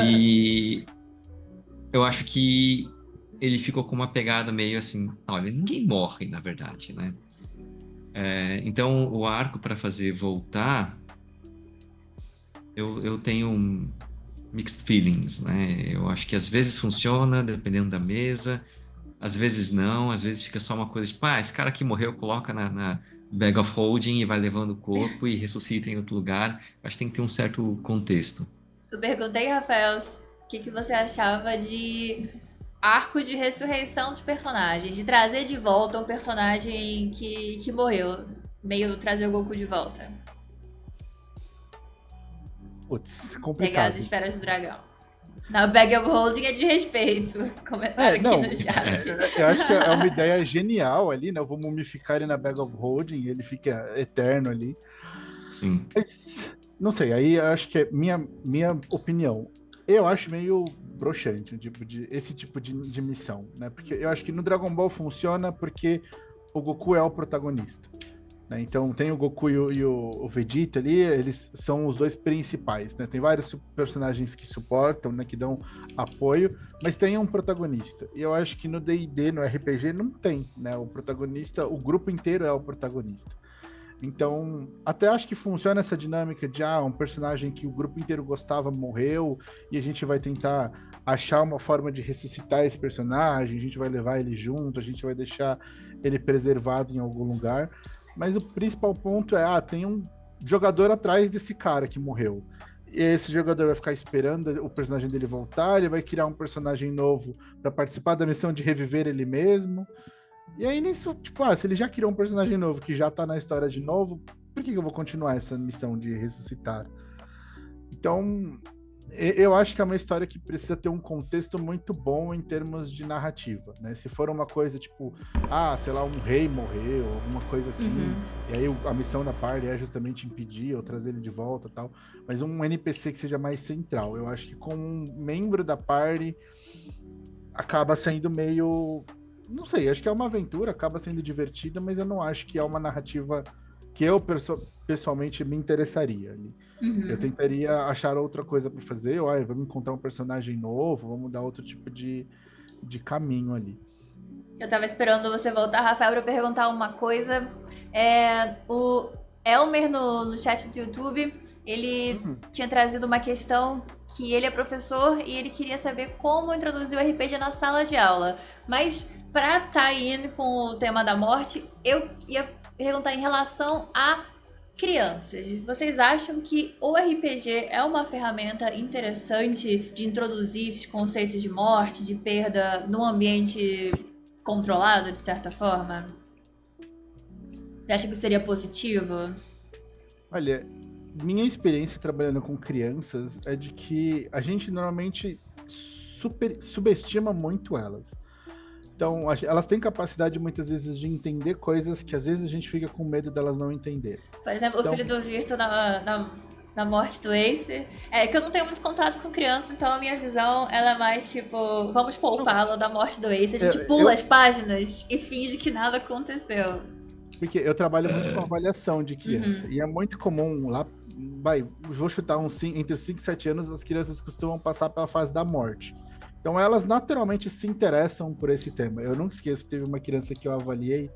E... eu acho que ele ficou com uma pegada meio assim... Olha, ninguém morre, na verdade, né? Então, o arco para fazer voltar... Eu tenho mixed feelings, né? Eu acho que às vezes funciona, dependendo da mesa. Às vezes não, às vezes fica só uma coisa tipo... esse cara que morreu, coloca na bag of holding e vai levando o corpo e ressuscita em outro lugar. Acho que tem que ter um certo contexto. Eu perguntei, Rafael, o que você achava de arco de ressurreição dos personagens, de trazer de volta um personagem que morreu, meio trazer o Goku de volta, Putz, pegar complicado. as esferas do dragão. Na bag of holding é de respeito, comentário Não, aqui no chat. eu acho que é uma ideia genial ali, né? Eu vou mumificar ele na Bag of Holding e ele fica eterno ali. Sim. Mas, não sei, aí eu acho que é minha opinião. Eu acho meio broxante esse tipo de missão, né? Porque eu acho que no Dragon Ball funciona porque o Goku é o protagonista, né? Então tem o Goku e o Vegeta ali, eles são os dois principais, né? Tem vários personagens que suportam, né? Que dão apoio, mas tem um protagonista. E eu acho que no D&D, no RPG, não tem, né? O protagonista, o grupo inteiro é o protagonista. Então, até acho que funciona essa dinâmica de um personagem que o grupo inteiro gostava morreu e a gente vai tentar achar uma forma de ressuscitar esse personagem, a gente vai levar ele junto, a gente vai deixar ele preservado em algum lugar. Mas o principal ponto é, tem um jogador atrás desse cara que morreu. E esse jogador vai ficar esperando o personagem dele voltar, ele vai criar um personagem novo para participar da missão de reviver ele mesmo. E aí nisso, tipo, se ele já criou um personagem novo que já tá na história de novo, por que eu vou continuar essa missão de ressuscitar? Então, eu acho que é uma história que precisa ter um contexto muito bom em termos de narrativa, né? Se for uma coisa tipo, sei lá, um rei morreu, alguma coisa assim, e aí a missão da party é justamente impedir ou trazer ele de volta e tal, mas um NPC que seja mais central. Eu acho que com um membro da party acaba sendo meio... Não sei, acho que é uma aventura, acaba sendo divertida, mas eu não acho que é uma narrativa que eu pessoalmente me interessaria ali. Eu tentaria achar outra coisa para fazer, vamos encontrar um personagem novo, vamos dar outro tipo de caminho ali. Eu tava esperando você voltar, Rafael, pra perguntar uma coisa. O Elmer no chat do YouTube, ele tinha trazido uma questão que ele é professor e ele queria saber como introduzir o RPG na sala de aula. Mas pra tie-in com o tema da morte, eu ia perguntar em relação a crianças. Vocês acham que o RPG é uma ferramenta interessante de introduzir esses conceitos de morte, de perda, num ambiente controlado, de certa forma? Você acha que seria positivo? Olha, minha experiência trabalhando com crianças é de que a gente normalmente subestima muito elas. Então, elas têm capacidade muitas vezes de entender coisas que às vezes a gente fica com medo delas não entenderem. Por exemplo, o filho do Visto na morte do Ace. É que eu não tenho muito contato com criança, então a minha visão ela é mais tipo, vamos poupá-lo da morte do Ace. A gente pula as páginas e finge que nada aconteceu. Porque eu trabalho muito com avaliação de criança. E é muito comum lá, vou chutar entre os 5 e 7 anos, as crianças costumam passar pela fase da morte. Então elas naturalmente se interessam por esse tema. Eu nunca esqueço que teve uma criança que eu avaliei,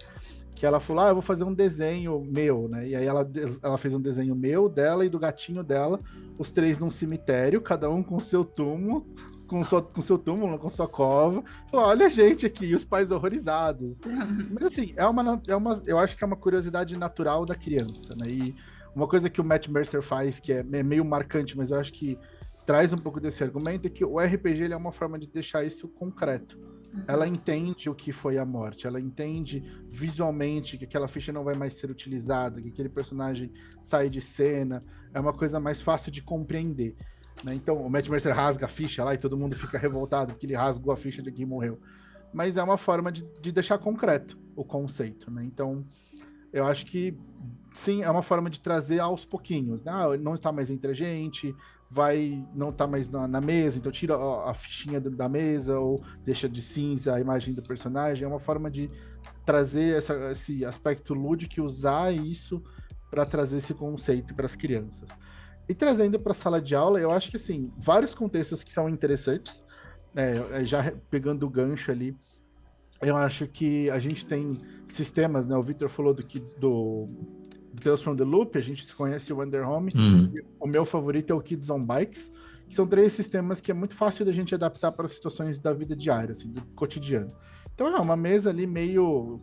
que ela falou, eu vou fazer um desenho meu, né? E aí ela fez um desenho meu, dela e do gatinho dela, os 3 num cemitério, cada um com seu túmulo, com seu túmulo, com sua cova. Falou, olha a gente aqui, e os pais horrorizados. Mas assim, eu acho que é uma curiosidade natural da criança, né? E uma coisa que o Matt Mercer faz, que é meio marcante, mas eu acho que traz um pouco desse argumento, é que o RPG ele é uma forma de deixar isso concreto. Ela entende o que foi a morte, ela entende visualmente que aquela ficha não vai mais ser utilizada, que aquele personagem sai de cena, é uma coisa mais fácil de compreender, né? Então o Matt Mercer rasga a ficha lá e todo mundo fica revoltado porque ele rasgou a ficha de quem morreu, mas é uma forma de deixar concreto o conceito, né? Então eu acho que sim, é uma forma de trazer aos pouquinhos, né? Não está mais entre a gente, não tá mais na mesa, então tira a fichinha da mesa ou deixa de cinza a imagem do personagem. É uma forma de trazer esse aspecto lúdico e usar isso para trazer esse conceito para as crianças. E trazendo para a sala de aula, eu acho que assim, vários contextos que são interessantes, né? Já pegando o gancho ali, eu acho que a gente tem sistemas, né? O Victor falou do Tales from the Loop, a gente conhece o Wonder Home. O meu favorito é o Kids on Bikes, que são 3 sistemas que é muito fácil da gente adaptar para situações da vida diária, assim, do cotidiano. Então é uma mesa ali meio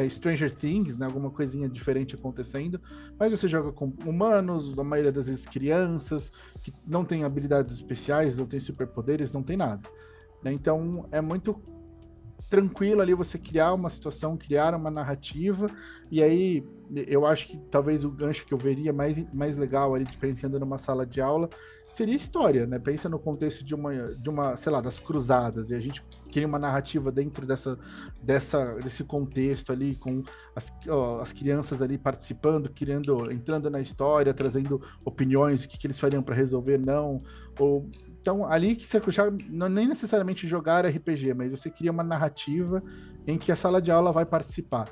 Stranger Things, né? Alguma coisinha diferente acontecendo, mas você joga com humanos, a maioria das vezes crianças, que não tem habilidades especiais, não tem superpoderes, não tem nada, né? Então é muito tranquilo ali você criar uma situação, criar uma narrativa, e aí eu acho que talvez o gancho que eu veria mais legal ali, pensando numa sala de aula, seria história, né? Pensa no contexto de uma, sei lá, das cruzadas, e a gente cria uma narrativa dentro desse contexto ali, com as crianças ali participando, entrando na história, trazendo opiniões, o que eles fariam para resolver, não, ou... Então, ali que você já não nem necessariamente jogar RPG, mas você cria uma narrativa em que a sala de aula vai participar,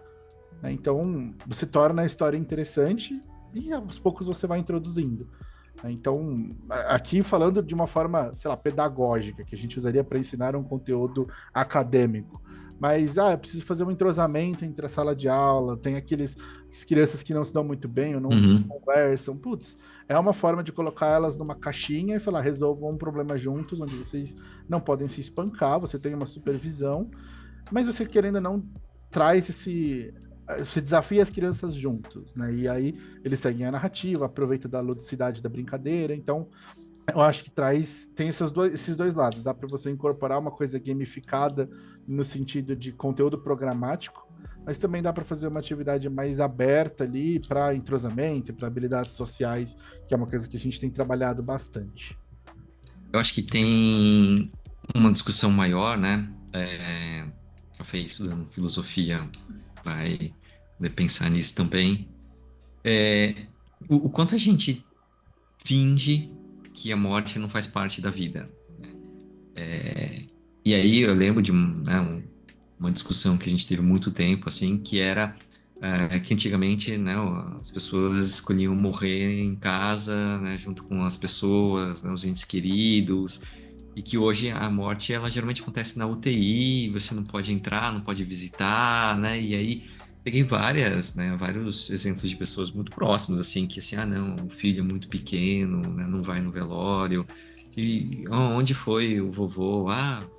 né? Então, você torna a história interessante e aos poucos você vai introduzindo, né? Então, aqui falando de uma forma, sei lá, pedagógica, que a gente usaria para ensinar um conteúdo acadêmico. Mas, eu preciso fazer um entrosamento entre a sala de aula, tem as crianças que não se dão muito bem ou não se conversam. Putz, é uma forma de colocar elas numa caixinha e falar, resolvam um problema juntos, onde vocês não podem se espancar, você tem uma supervisão, mas você, querendo ou não, traz você desafia as crianças juntos, né? E aí eles seguem a narrativa, aproveita da ludicidade da brincadeira. Então, eu acho que tem esses dois lados. Dá para você incorporar uma coisa gamificada no sentido de conteúdo programático, mas também dá para fazer uma atividade mais aberta ali para entrosamento, para habilidades sociais, que é uma coisa que a gente tem trabalhado bastante. Eu acho que tem uma discussão maior, né? Rafael, estudando filosofia, vai pensar nisso também. O quanto a gente finge que a morte não faz parte da vida. E aí eu lembro de uma discussão que a gente teve muito tempo, assim, que era que antigamente, né, as pessoas escolhiam morrer em casa, né, junto com as pessoas, né, os entes queridos, e que hoje a morte, ela geralmente acontece na UTI, você não pode entrar, não pode visitar, né, e aí peguei vários exemplos de pessoas muito próximas, assim, que assim, não, o filho é muito pequeno, né, não vai no velório, e onde foi o vovô?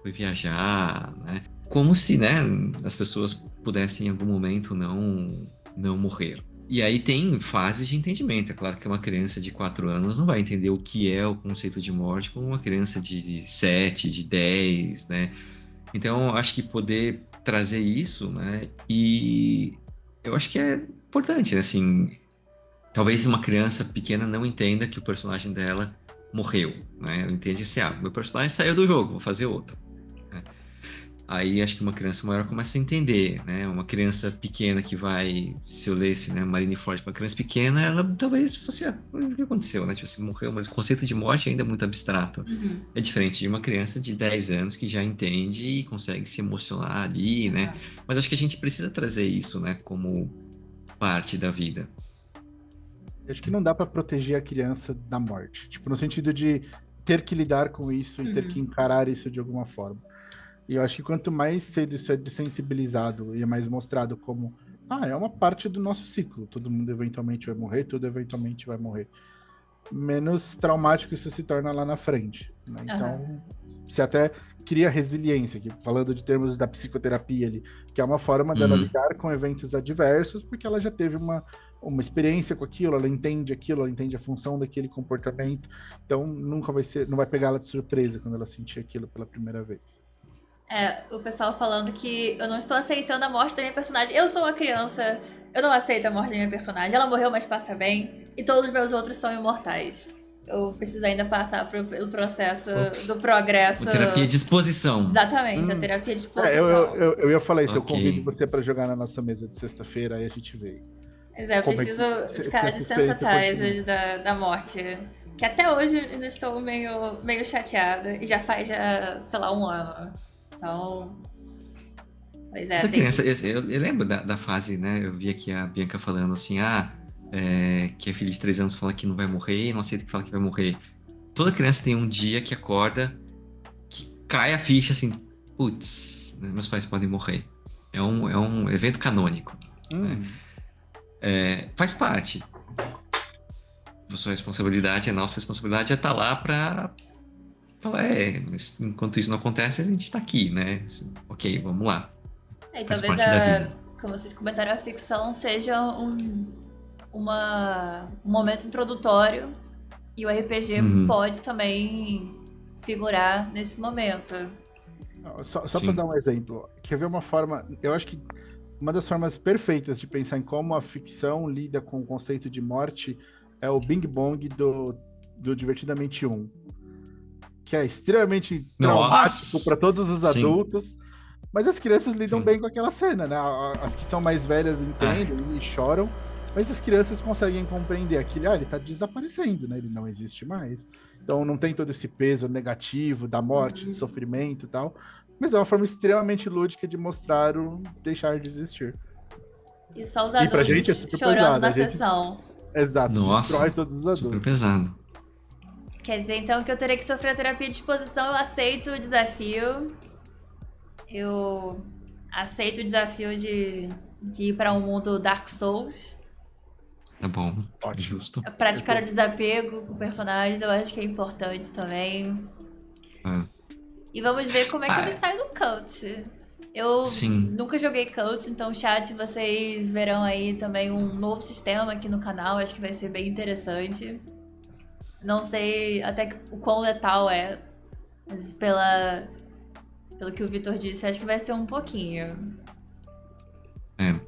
Foi viajar, né? Como se, né, as pessoas pudessem em algum momento não morrer. E aí tem fases de entendimento. É claro que uma criança de 4 anos não vai entender o que é o conceito de morte como uma criança de 7, de 10, né? Então, acho que poder trazer isso, né? E eu acho que é importante, né? Assim, talvez uma criança pequena não entenda que o personagem dela morreu, né? Ela entende assim, meu personagem saiu do jogo, vou fazer outro, né? Aí acho que uma criança maior começa a entender, né? Uma criança pequena que vai, se eu lesse, né, Marineford para uma criança pequena, ela talvez fosse, o que aconteceu, né? Tipo assim, morreu, mas o conceito de morte ainda é muito abstrato. É diferente de uma criança de 10 anos que já entende e consegue se emocionar ali, né? Mas acho que a gente precisa trazer isso, né, como parte da vida. Eu acho que não dá para proteger a criança da morte, tipo, no sentido de ter que lidar com isso e ter que encarar isso de alguma forma. E eu acho que quanto mais cedo isso é desensibilizado e é mais mostrado como, é uma parte do nosso ciclo, todo mundo eventualmente vai morrer, tudo eventualmente vai morrer, menos traumático isso se torna lá na frente, né? Então, você até cria resiliência, que, falando de termos da psicoterapia ali, que é uma forma dela lidar com eventos adversos, porque ela já teve uma experiência com aquilo, ela entende a função daquele comportamento, então não vai pegar ela de surpresa quando ela sentir aquilo pela primeira vez. O pessoal falando que eu não estou aceitando a morte da minha personagem. Eu sou uma criança, eu não aceito a morte da minha personagem. Ela morreu, mas passa bem. E todos os meus outros são imortais. Eu preciso ainda passar pelo processo do progresso. A terapia de exposição. Exatamente, a terapia de exposição. Eu ia falar isso, eu convido você para jogar na nossa mesa de sexta-feira, aí a gente vê. Mas eu preciso ficar desensitized da morte. Que até hoje ainda estou meio chateada. E já faz, sei lá, 1 ano. Então... Pois é. Criança, eu lembro da fase, né? Eu vi aqui a Bianca falando assim, que a filha de 3 anos fala que não vai morrer e não aceita que fala que vai morrer. Toda criança tem um dia que acorda, que cai a ficha assim, putz, meus pais podem morrer. É um evento canônico. Né? Faz parte. A sua responsabilidade, a nossa responsabilidade é estar lá pra falar, enquanto isso não acontece, a gente tá aqui, né? Ok, vamos lá. E faz talvez parte da vida. Como vocês comentaram, a ficção seja um momento introdutório e o RPG pode também figurar nesse momento. Só para Sim. dar um exemplo, quer ver uma forma? Eu acho que uma das formas perfeitas de pensar em como a ficção lida com o conceito de morte é o Bing Bong do Divertidamente Um, que é extremamente traumático para Nossa! todos os Sim, adultos, mas as crianças lidam sim. bem com aquela cena, né? As que são mais velhas É, entendem e choram, mas as crianças conseguem compreender aquilo, ele tá desaparecendo, né? Ele não existe mais. Então não tem todo esse peso negativo da morte, do Uhum. sofrimento e tal, mas é uma forma extremamente lúdica de mostrar o deixar de existir. E só os E pra gente é adultos super chorando pesado, na a gente, sessão. exato, destrói nossa, todos os super adultos. pesado. Quer dizer, então, que eu teria que sofrer a terapia de exposição, eu aceito o desafio. Eu aceito o desafio de ir para um mundo Dark Souls. Tá bom, Ótimo. justo. Praticar Eu o tô- desapego com personagens, eu acho que é importante também. É. E vamos ver como é que eu me Ah, saio do cult. Eu sim. nunca joguei cult, então, chat, vocês verão aí também um novo sistema aqui no canal. Acho que vai ser bem interessante. Não sei até o quão letal é, mas pelo que o Vitor disse, acho que vai ser um pouquinho. É.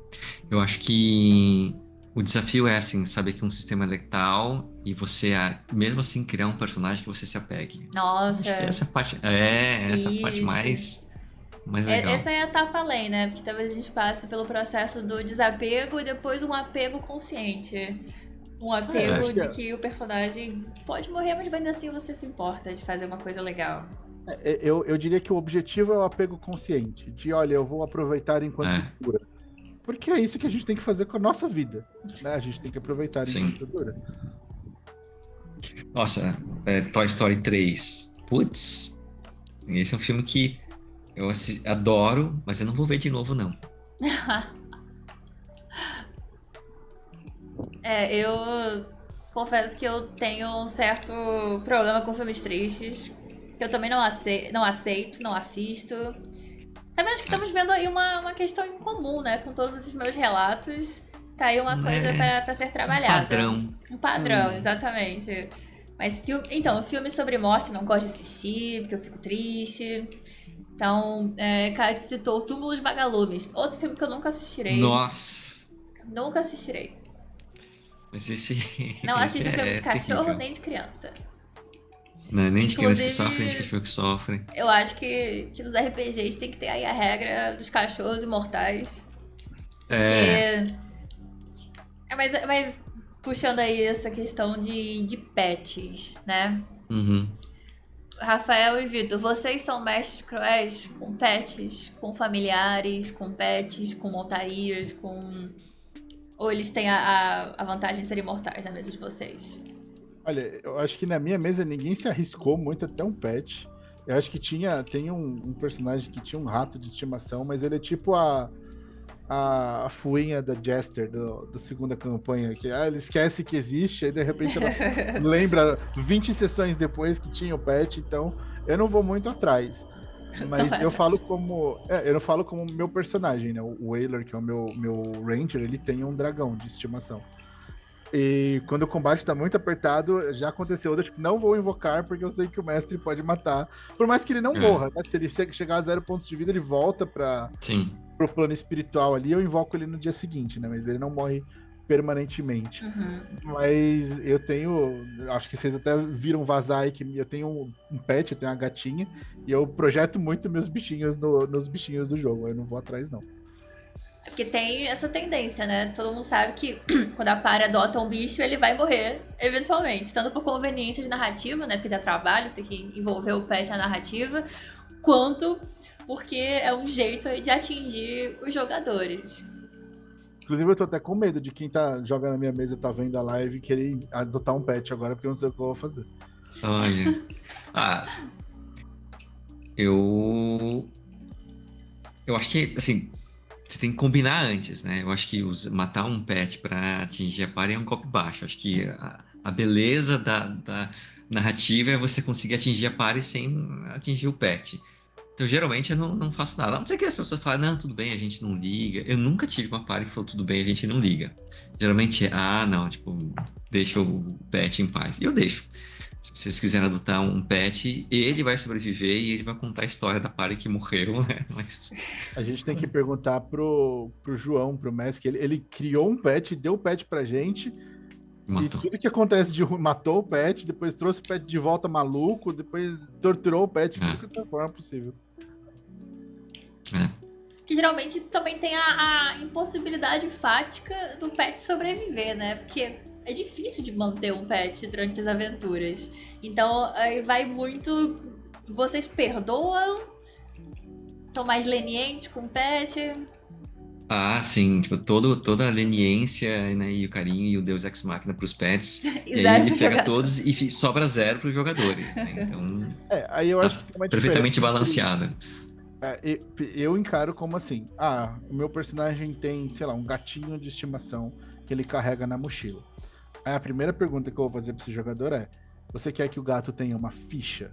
Eu acho que o desafio é assim, saber que um sistema é letal e você, mesmo assim, criar um personagem que você se apegue. Acho que Nossa, essa parte essa é a parte isso. mais legal. Essa é a etapa além, né? Porque talvez a gente passe pelo processo do desapego e depois um apego consciente. Um eu apego acho que de que o personagem pode morrer, mas ainda assim você se importa de fazer uma coisa legal. eu diria que o objetivo é o apego consciente, de olha, eu vou aproveitar enquanto É, dura. Porque é isso que a gente tem que fazer com a nossa vida, né? A gente tem que aproveitar sim. enquanto dura. Nossa, Toy Story 3. Putz, esse é um filme que eu adoro, mas eu não vou ver de novo, não. Eu confesso que eu tenho um certo problema com filmes tristes. Que eu também não aceito, não assisto. Também acho que estamos vendo aí uma questão em comum, né? Com todos esses meus relatos. Tá aí uma coisa É pra ser um trabalhada. padrão. Um padrão, exatamente. Mas filme sobre morte eu não gosto de assistir, porque eu fico triste. Então, cara, citou Túmulos Vagalumes. Outro filme que eu nunca assistirei. Nossa, Nunca assistirei. mas esse, Não esse assisto filme é de cachorro terrível. nem de criança. Não é nem de criança que sofre, nem de Inclusive, cachorro que sofre. eu acho que nos RPGs tem que ter aí a regra dos cachorros imortais. É, Porque. Mas puxando aí essa questão de pets, né? uhum. Rafael e Vitor, vocês são mestres cruéis com pets, com familiares, com pets, com montarias, com. Ou eles têm a vantagem de serem imortais na mesa de vocês? Olha, eu acho que na minha mesa ninguém se arriscou muito até um pet. Eu acho que tem um personagem que tinha um rato de estimação, mas ele é tipo a fuinha da Jester da segunda campanha, que ele esquece que existe, aí de repente ela lembra 20 sessões depois que tinha o pet, então eu não vou muito atrás. Não Mas vai atrás. eu não falo como meu personagem, né? O Whaler, que é o meu Ranger, ele tem um dragão de estimação. E quando o combate tá muito apertado, já aconteceu, eu tipo, não vou invocar porque eu sei que o mestre pode matar. Por mais que ele não É, morra, né? Se ele chegar a 0 pontos de vida, ele volta sim. pro plano espiritual ali, eu invoco ele no dia seguinte, né? Mas ele não morre permanentemente. Uhum. Mas acho que vocês até viram vazar aí que eu tenho um pet, eu tenho uma gatinha, e eu projeto muito meus bichinhos nos bichinhos do jogo, eu não vou atrás não. Porque tem essa tendência, né? Todo mundo sabe que quando a party adota um bicho, ele vai morrer, eventualmente. Tanto por conveniência de narrativa, né? Porque dá trabalho, tem que envolver o pet na narrativa. Quanto porque é um jeito aí de atingir os jogadores. Inclusive, eu tô até com medo de quem tá jogando na minha mesa, tá vendo a live e querer adotar um pet agora, porque eu não sei o que eu vou fazer. Olha. Ah, eu. Eu acho que, assim, você tem que combinar antes, né? Eu acho que matar um pet pra atingir a party é um golpe baixo. Acho que a beleza da narrativa é você conseguir atingir a party sem atingir o pet. Então, geralmente, eu não faço nada. A não ser que as pessoas falem, não, tudo bem, a gente não liga. Eu nunca tive uma party que falou, tudo bem, a gente não liga. Geralmente, não, tipo, deixa o pet em paz. E eu deixo. Se vocês quiserem adotar um pet, ele vai sobreviver e ele vai contar a história da party que morreu, né? Mas A gente tem que perguntar pro João, pro Messi, que ele criou um pet, deu o pet pra gente, e matou. tudo que acontece de ruim, matou o pet, depois trouxe o pet de volta maluco, depois torturou o pet, de tudo que é forma possível. Que geralmente também tem a impossibilidade fática do pet sobreviver, né? Porque é difícil de manter um pet durante as aventuras. Então, aí vai muito... Vocês perdoam? São mais lenientes com o pet? Ah, sim, tipo, toda a leniência, né, e o carinho e o Deus Ex Machina pros pets. E E aí zero ele pros pega jogadores. todos e sobra 0 pros jogadores, né? Então, Aí eu tá acho que tem uma perfeitamente diferença. balanceado. Eu encaro como assim, o meu personagem tem, sei lá, um gatinho de estimação que ele carrega na mochila. Aí a primeira pergunta que eu vou fazer pra esse jogador é: você quer que o gato tenha uma ficha?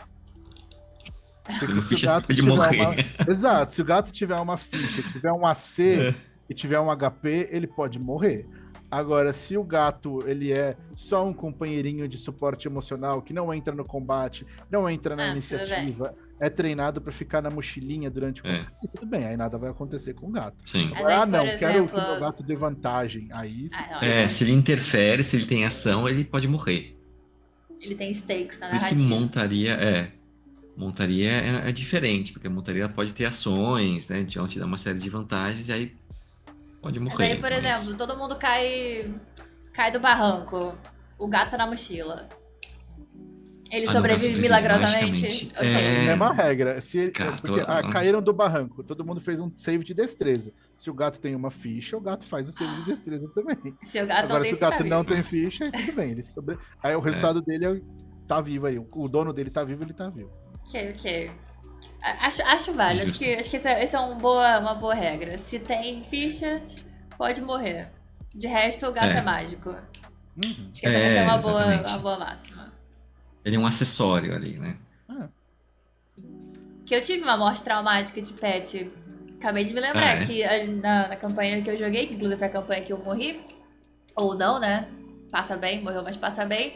Porque Uma se o ficha gato pode tiver morrer. Exato, se o gato tiver uma ficha, tiver um AC e tiver um HP, ele pode morrer. Agora, se o gato ele é só um companheirinho de suporte emocional que não entra no combate, não entra na Tudo iniciativa, é treinado pra ficar na mochilinha durante o combate, tudo bem, aí nada vai acontecer com o gato. Sim. Mas aí, Não, por quero exemplo... que o meu gato dê vantagem. Aí sim. Se ele interfere, se ele tem ação, ele pode morrer. Ele tem stakes na Por isso que narrativa. montaria é diferente, porque a montaria pode ter ações, né? Ela te dá uma série de vantagens e aí pode Mas morrer. aí, por exemplo, todo mundo cai do barranco. O gato tá na mochila. Ele Ah, não, o gato sobrevive sobrevive milagrosamente? magicamente. Ok. Mesma regra. Porque Gato, caíram do barranco, todo mundo fez um save de destreza. Se o gato tem uma ficha, o gato faz o save de destreza também. Se o gato Agora, não se tem o gato fica não vivo. tem ficha, tudo bem. Aí o resultado dele tá vivo aí. O dono dele tá vivo, ele tá vivo. Ok. Acho válido. Justo. Acho que essa é uma boa regra. Se tem ficha, pode morrer. De resto, o gato é mágico. Uhum. Acho que essa é exatamente. uma boa máxima. Ele é um acessório ali, né? Que eu tive uma morte traumática de pet. Acabei de me lembrar que na campanha que eu joguei, que inclusive foi a campanha que eu morri, ou não, né? Passa bem, morreu, mas passa bem.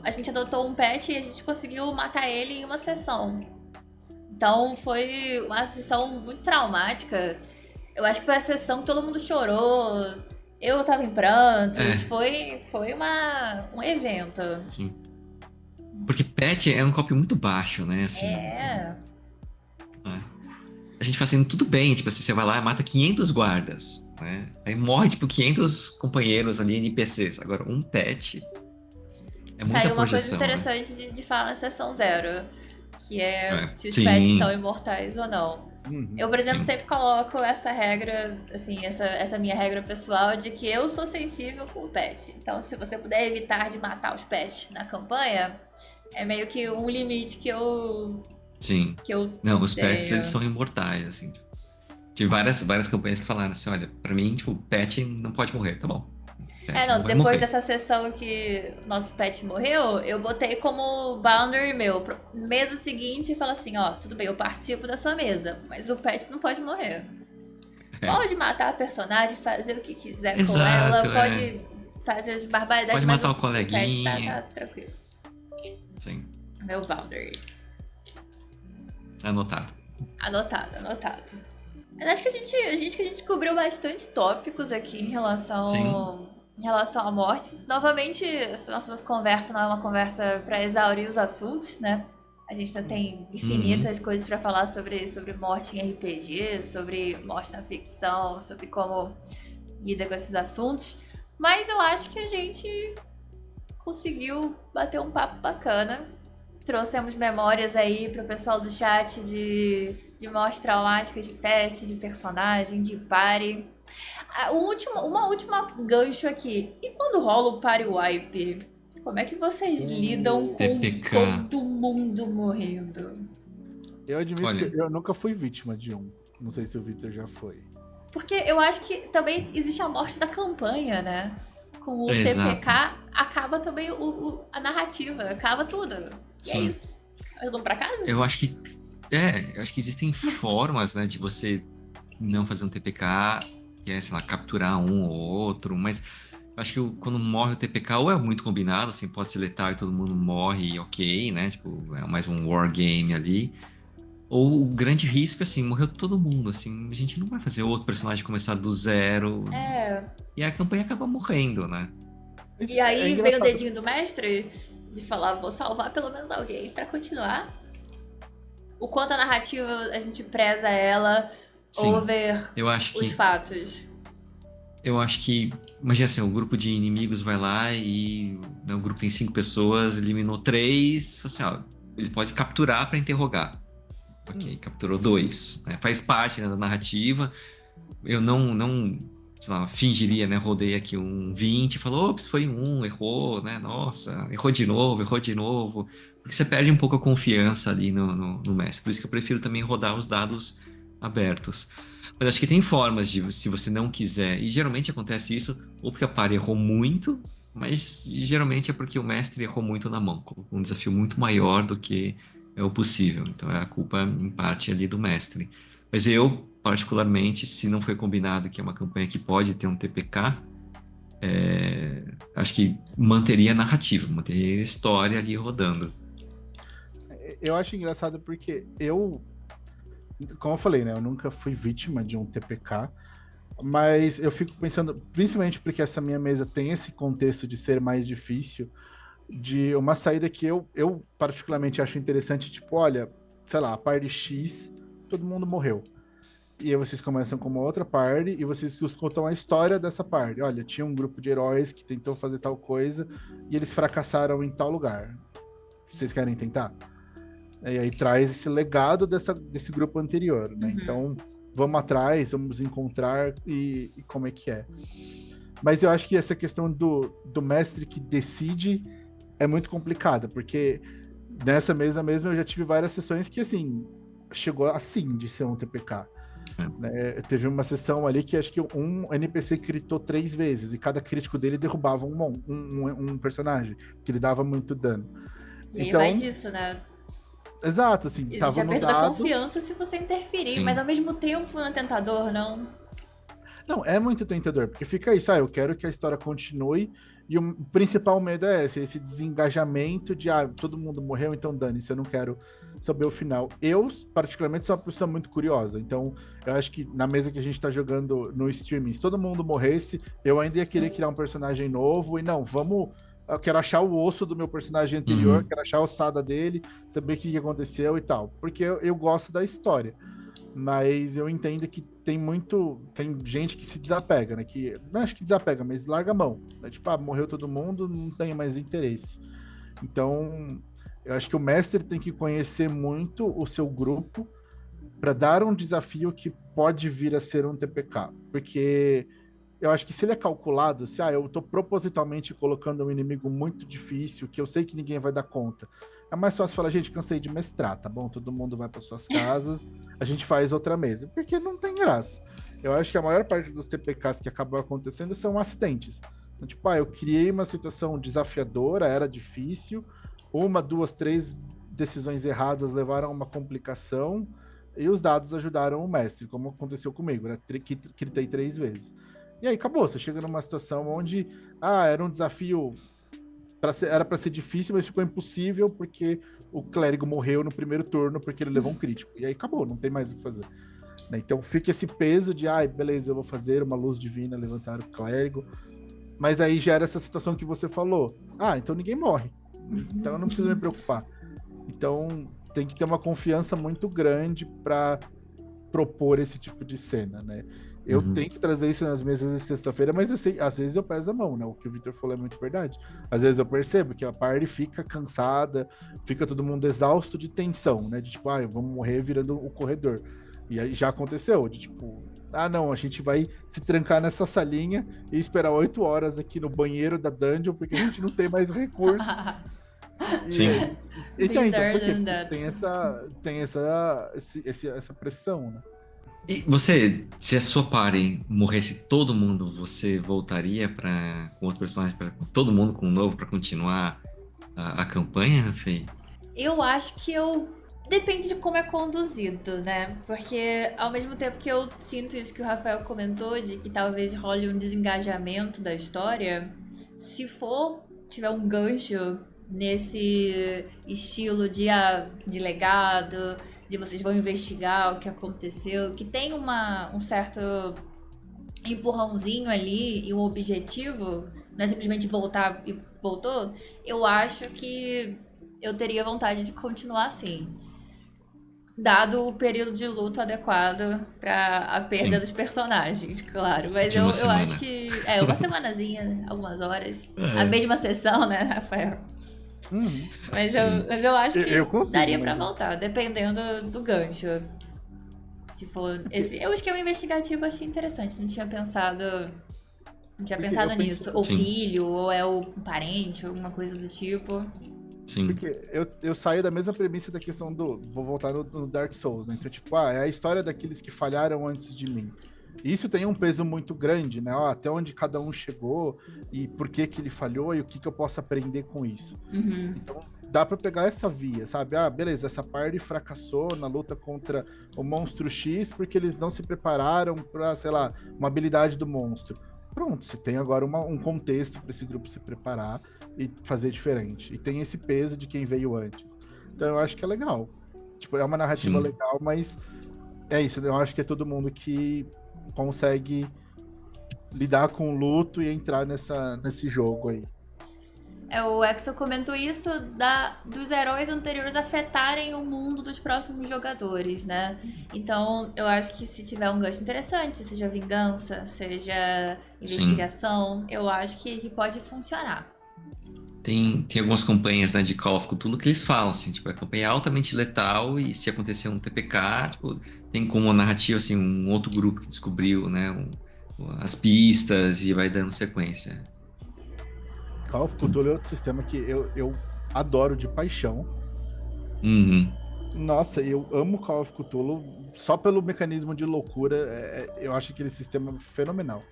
A gente adotou um pet e a gente conseguiu matar ele em uma sessão. Então foi uma sessão muito traumática. Eu acho que foi a sessão que todo mundo chorou. Eu tava em prantos. Foi um evento. Sim. Porque pet é um copy muito baixo, né? Assim, a gente fazendo tudo bem, tipo assim, você vai lá e mata 500 guardas, né? Aí morre, tipo, 500 companheiros ali, NPCs. Agora, um pet é muita Tá aí uma coisa projeção, né? interessante de falar na sessão 0. Que é se os sim. pets são imortais ou não. Uhum. Eu, por exemplo, Sim. sempre coloco essa regra, assim, essa minha regra pessoal de que eu sou sensível com o pet. Então, se você puder evitar de matar os pets na campanha, é meio que um limite que eu Sim. Não, os pets, eles são imortais, assim. Tive várias campanhas que falaram assim, olha, pra mim, tipo, pet não pode morrer, tá bom. Pet não vai depois morrer. dessa sessão que nosso pet morreu, eu botei como boundary meu. No mês seguinte, fala assim, ó, tudo bem, eu participo da sua mesa, mas o pet não pode morrer. Pode matar a personagem, fazer o que quiser com ela, pode fazer as barbaridades, pode mas matar o pet coleguinha. tá tranquilo. Sim. Meu boundary. Anotado. Anotado. Eu acho que a gente cobriu bastante tópicos aqui em relação à morte. Novamente, essa nossa conversa não é uma conversa para exaurir os assuntos, né? A gente ainda tem infinitas coisas para falar sobre morte em RPG, sobre morte na ficção, sobre como lida com esses assuntos. Mas eu acho que a gente conseguiu bater um papo bacana. Trouxemos memórias aí pro pessoal do chat de morte traumática de pet, de personagem, de party. Uma última gancho aqui. E quando rola o party wipe? Como é que vocês lidam com TPK. todo mundo morrendo? Eu admito que eu nunca fui vítima de um. Não sei se o Victor já foi. Porque eu acho que também existe a morte da campanha, né? Com o Exato. TPK acaba também a narrativa, acaba tudo. E é isso. Eles vão pra casa? Eu acho que existem formas, né, de você não fazer um TPK, que é, sei lá, capturar um ou outro, mas Acho que quando morre o TPK, ou é muito combinado, assim, pode ser letal e todo mundo morre, ok, né? Tipo, é mais um wargame ali. Ou o grande risco, assim, morreu todo mundo, assim, a gente não vai fazer outro personagem começar do zero. É. E a campanha acaba morrendo, né? Mas E aí vem o engraçado. dedinho do mestre de falar, vou salvar pelo menos alguém pra continuar. O quanto a narrativa a gente preza ela, Sim, over eu acho os que fatos. imagina assim, o grupo de inimigos vai lá e né, o grupo tem 5 pessoas, eliminou 3, assim, ó, ele pode capturar para interrogar. Ok, capturou 2, né? Faz parte, né, da narrativa. Eu não, sei lá, fingiria, né? Rodei aqui um 20 e falou, ops, foi um, errou, né? Nossa, errou de novo, errou de novo. Porque você perde um pouco a confiança ali no mestre. Por isso que eu prefiro também rodar os dados abertos. Mas acho que tem formas de, se você não quiser, e geralmente acontece isso, ou porque a party errou muito, mas geralmente é porque o mestre errou muito na mão, colocou um desafio muito maior do que é o possível. Então é a culpa, em parte, ali do mestre. Mas eu, particularmente, se não foi combinado que é uma campanha que pode ter um TPK, acho que manteria a narrativa, manteria a história ali rodando. Eu acho engraçado porque como eu falei, né? Eu nunca fui vítima de um TPK, mas eu fico pensando, principalmente porque essa minha mesa tem esse contexto de ser mais difícil, de uma saída que eu particularmente acho interessante, tipo, olha, sei lá, a party X, todo mundo morreu. E aí vocês começam com uma outra party e vocês contam a história dessa party. Olha, tinha um grupo de heróis que tentou fazer tal coisa e eles fracassaram em tal lugar. Vocês querem tentar? E aí traz esse legado desse grupo anterior, né? Uhum. Então, vamos atrás, vamos encontrar e como é que é. Mas eu acho que essa questão do mestre que decide é muito complicada, porque nessa mesa mesmo eu já tive várias sessões que, assim, chegou assim de ser um TPK. Né? Teve uma sessão ali que acho que um NPC critou 3 vezes, e cada crítico dele derrubava um personagem, que ele dava muito dano. E aí Então, vai disso, né? exato, assim, Existe tava a no perda da dado. confiança se você interferir, Sim. mas ao mesmo tempo não é tentador, não. Não, é muito tentador, porque fica isso, eu quero que a história continue, e o principal medo é esse desengajamento de, todo mundo morreu, então dane-se, eu não quero saber o final. Eu, particularmente, sou uma pessoa muito curiosa, então eu acho que na mesa que a gente tá jogando no streaming, se todo mundo morresse, eu ainda ia querer criar um personagem novo, e não, eu quero achar o osso do meu personagem anterior, quero achar a ossada dele, saber o que aconteceu e tal, porque eu gosto da história. Mas eu entendo que tem gente que se desapega, né? Que não acho que desapega, mas larga a mão. Né? Tipo, morreu todo mundo, não tenho mais interesse. Então, eu acho que o mestre tem que conhecer muito o seu grupo para dar um desafio que pode vir a ser um TPK. Porque eu acho que se ele é calculado, se eu tô propositalmente colocando um inimigo muito difícil, que eu sei que ninguém vai dar conta, é mais fácil falar, gente, cansei de mestrar, tá bom? Todo mundo vai para suas casas, a gente faz outra mesa, porque não tem graça. Eu acho que a maior parte dos TPKs que acabam acontecendo são acidentes. Então, tipo, eu criei uma situação desafiadora, era difícil, 1, 2, 3 decisões erradas levaram a uma complicação, e os dados ajudaram o mestre, como aconteceu comigo, né? Critei 3 vezes. E aí acabou, você chega numa situação onde, era um desafio, era para ser difícil, mas ficou impossível porque o clérigo morreu no primeiro turno porque ele levou um crítico. E aí acabou, não tem mais o que fazer. Né? Então fica esse peso de, beleza, eu vou fazer uma luz divina, levantar o clérigo. Mas aí gera essa situação que você falou. Então ninguém morre. Então eu não preciso me preocupar. Então tem que ter uma confiança muito grande para propor esse tipo de cena, né? Eu tenho que trazer isso nas mesas de sexta-feira, mas às vezes eu peso a mão, né? O que o Victor falou é muito verdade. Às vezes eu percebo que a party fica cansada, fica todo mundo exausto de tensão, né? De tipo, vamos morrer virando o corredor. E aí já aconteceu, de tipo, não, a gente vai se trancar nessa salinha e esperar 8 horas aqui no banheiro da dungeon, porque a gente não tem mais recurso. Sim. Então, porque tem essa pressão, né? E você, se a sua party morresse todo mundo, você voltaria com outro personagem, todo mundo com um novo, pra continuar a campanha, Fê? Eu acho que eu Depende de como é conduzido, né? Porque ao mesmo tempo que eu sinto isso que o Rafael comentou, de que talvez role um desengajamento da história, se tiver um gancho nesse estilo de legado, de vocês vão investigar o que aconteceu, que tem um certo empurrãozinho ali e um objetivo, não é simplesmente voltar e voltou, eu acho que eu teria vontade de continuar assim. Dado o período de luto adequado pra a perda Sim. dos personagens, claro. Mas De eu uma acho semana. que. Uma semanazinha, algumas horas. A É, mesma sessão, né, Rafael? Uhum. sim. Mas eu acho que Eu consigo, daria pra mas- voltar, dependendo do gancho. Se for esse. Eu esquema investigativo eu achei interessante. Não tinha pensado. Não tinha Porque pensado eu nisso. penso- Ou Sim. filho, ou é o parente, ou alguma coisa do tipo. Sim. Porque eu saio da mesma premissa da questão do. Vou voltar no Dark Souls, né? Então, tipo, é a história daqueles que falharam antes de mim. E isso tem um peso muito grande, né? Ó, até onde cada um chegou e por que que ele falhou e o que que eu posso aprender com isso. Uhum. Então, dá pra pegar essa via, sabe? Ah, beleza, essa party fracassou na luta contra o monstro X porque eles não se prepararam pra, sei lá, uma habilidade do monstro. Pronto, você tem agora um contexto para esse grupo se preparar e fazer diferente. E tem esse peso de quem veio antes. Então eu acho que é legal. Tipo, é uma narrativa Sim. legal, mas é isso. Eu acho que é todo mundo que consegue lidar com o luto e entrar nesse jogo aí. O Axel comentou isso dos heróis anteriores afetarem o mundo dos próximos jogadores, né? Então, eu acho que se tiver um gancho interessante, seja vingança, seja investigação, eu acho que pode funcionar. Tem algumas campanhas, né, de Call of Cthulhu que eles falam assim, tipo, a campanha é altamente letal e se acontecer um TPK, tipo, tem como uma narrativa, assim, um outro grupo que descobriu, né, as pistas e vai dando sequência. Call of Cthulhu é outro sistema que eu adoro de paixão. Uhum. Nossa, eu amo Call of Cthulhu só pelo mecanismo de loucura. Eu acho aquele sistema fenomenal.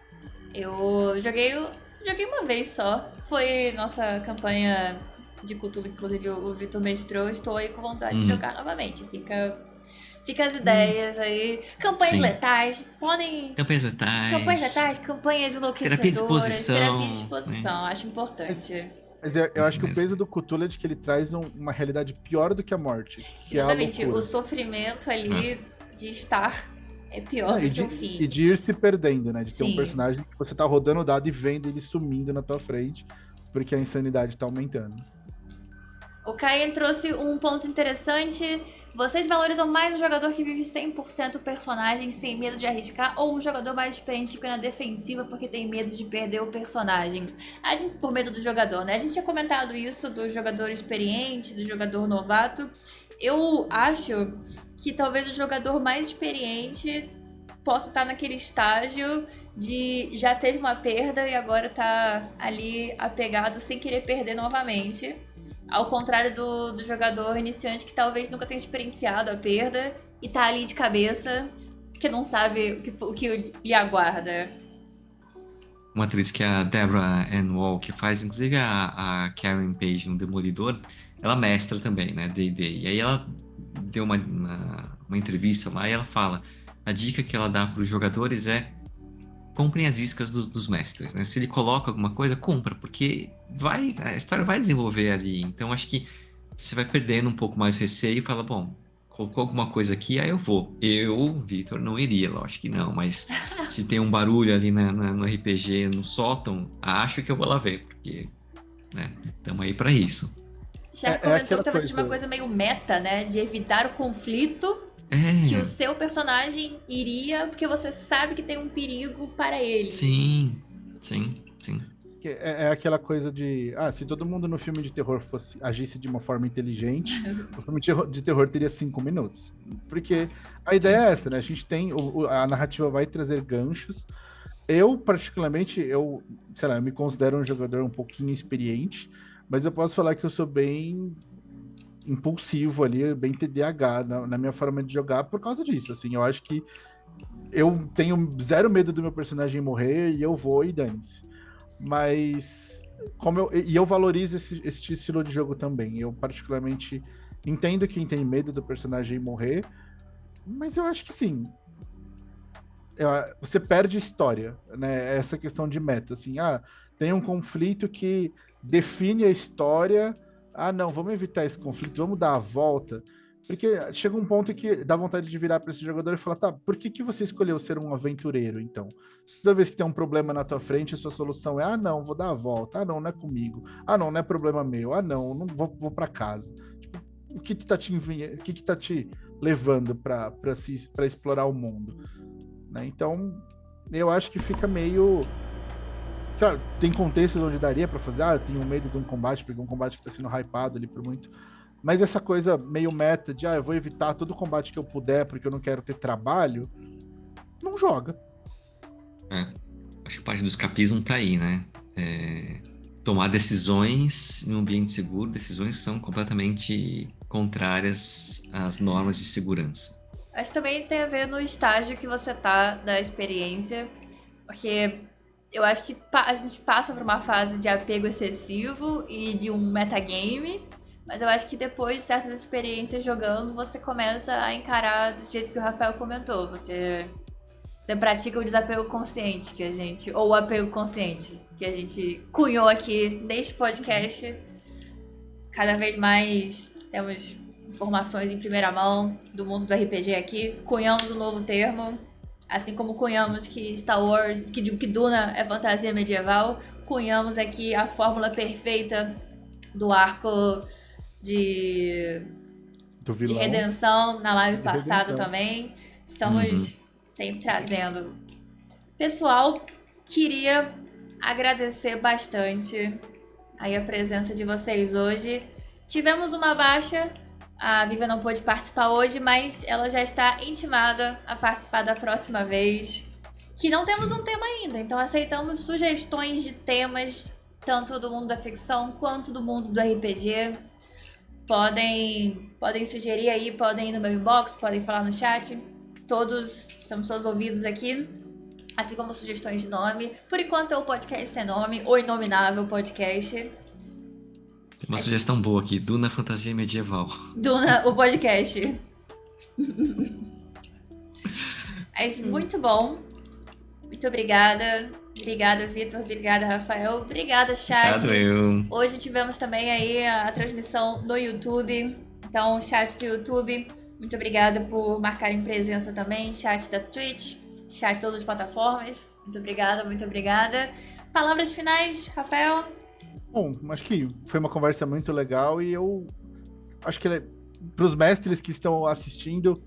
Eu joguei uma vez só. Foi nossa campanha de Cthulhu, inclusive o Vitor mestrou. Estou aí com vontade de jogar novamente. Fica as ideias aí. Campanhas Sim. letais. Podem. Campanhas letais, Campanhas enlouquecedoras. terapia de exposição, Terapia de exposição. Acho importante. Mas eu Isso acho que o mesmo. peso do Cthulhu é de que ele traz uma realidade pior do que a morte, que Exatamente. é a O loucura. sofrimento ali de estar é pior do que o fim. E de ir se perdendo, né? De ter um Sim. personagem que você tá rodando o dado e vendo ele sumindo na tua frente, porque a insanidade tá aumentando. O Caio trouxe um ponto interessante. Vocês valorizam mais um jogador que vive 100% o personagem sem medo de arriscar ou um jogador mais experiente que fica na defensiva porque tem medo de perder o personagem? A gente, por medo do jogador, né? A gente tinha comentado isso do jogador experiente, do jogador novato. Eu acho que talvez o jogador mais experiente possa estar naquele estágio de já teve uma perda e agora tá ali apegado sem querer perder novamente. Ao contrário do jogador iniciante que talvez nunca tenha experienciado a perda e tá ali de cabeça, que não sabe o que lhe aguarda. Uma atriz que é a Deborah Ann Wall, que faz inclusive a Karen Page no Demolidor, ela mestra também, né, D&D. E aí ela deu uma entrevista lá e ela fala, a dica que ela dá para os jogadores é comprem as iscas dos mestres, né? Se ele coloca alguma coisa, compra, porque a história vai desenvolver ali. Então acho que você vai perdendo um pouco mais o receio e fala, bom, colocou alguma coisa aqui, aí eu vou. Eu, Vitor, não iria, lógico que não, mas se tem um barulho ali no RPG, no sótão, acho que eu vou lá ver, porque, né, estamos aí para isso. Já comentou aquela que talvez seja uma coisa- coisa meio meta, né? De evitar o conflito que o seu personagem iria, porque você sabe que tem um perigo para ele. Sim. Que é aquela coisa de, se todo mundo no filme de terror agisse de uma forma inteligente, o filme de terror teria 5 minutos. Porque a ideia é essa, né? A gente tem, a narrativa vai trazer ganchos. Eu, particularmente, sei lá, eu me considero um jogador um pouquinho experiente, mas eu posso falar que eu sou bem impulsivo ali, bem TDAH na minha forma de jogar por causa disso, assim, eu acho que eu tenho zero medo do meu personagem morrer e eu vou e dane-se. Mas eu valorizo esse estilo de jogo também. Eu particularmente Entendo quem tem medo do personagem morrer, mas eu acho que sim. Você perde história, né? Essa questão de meta, assim, tem um conflito que define a história. Não, vamos evitar esse conflito, vamos dar a volta. Porque chega um ponto que dá vontade de virar para esse jogador e falar, tá, por que você escolheu ser um aventureiro, então? Se toda vez que tem um problema na tua frente, a sua solução é, não, vou dar a volta. Não é comigo. Não é problema meu. Não vou para casa. Tipo, o que tá te levando para explorar o mundo? Né? Então, eu acho que fica meio... Claro, tem contextos onde daria para fazer, eu tenho medo de um combate, porque é um combate que tá sendo hypado ali por muito... Mas essa coisa meio meta de, eu vou evitar todo combate que eu puder porque eu não quero ter trabalho, não joga. Acho que parte do escapismo tá aí, né? Tomar decisões em um ambiente seguro, decisões que são completamente contrárias às normas de segurança. Acho que também tem a ver no estágio que você tá da experiência, porque eu acho que a gente passa por uma fase de apego excessivo e de um metagame, mas eu acho que depois de certas experiências jogando, você começa a encarar desse jeito que o Rafael comentou. Você pratica o desapego consciente que a gente... Ou o apego consciente que a gente cunhou aqui neste podcast. Cada vez mais temos informações em primeira mão do mundo do RPG aqui. Cunhamos um novo termo. Assim como cunhamos que Star Wars, que Duna é fantasia medieval. Cunhamos aqui a fórmula perfeita do arco de redenção na live passada também. Estamos sempre trazendo. Pessoal, queria agradecer bastante aí a presença de vocês hoje. Tivemos uma baixa, a Vivian não pôde participar hoje, mas ela já está intimada a participar da próxima vez. Que não temos um tema ainda, então aceitamos sugestões de temas, tanto do mundo da ficção quanto do mundo do RPG. Podem sugerir aí, podem ir no meu inbox, podem falar no chat. Estamos todos ouvidos aqui. Assim como sugestões de nome. Por enquanto é o podcast sem nome, o Inominável Podcast. Tem uma sugestão boa aqui, Duna Fantasia Medieval. Duna, o podcast. Mas muito bom. Muito obrigada. Obrigada, Vitor. Obrigada, Rafael. Obrigada, chat. Obrigado, eu. Hoje tivemos também aí a transmissão no YouTube. Então, chat do YouTube, muito obrigada por marcarem presença também. Chat da Twitch, chat de todas as plataformas. Muito obrigada, muito obrigada. Palavras finais, Rafael? Bom, acho que foi uma conversa muito legal e eu acho que para os mestres que estão assistindo,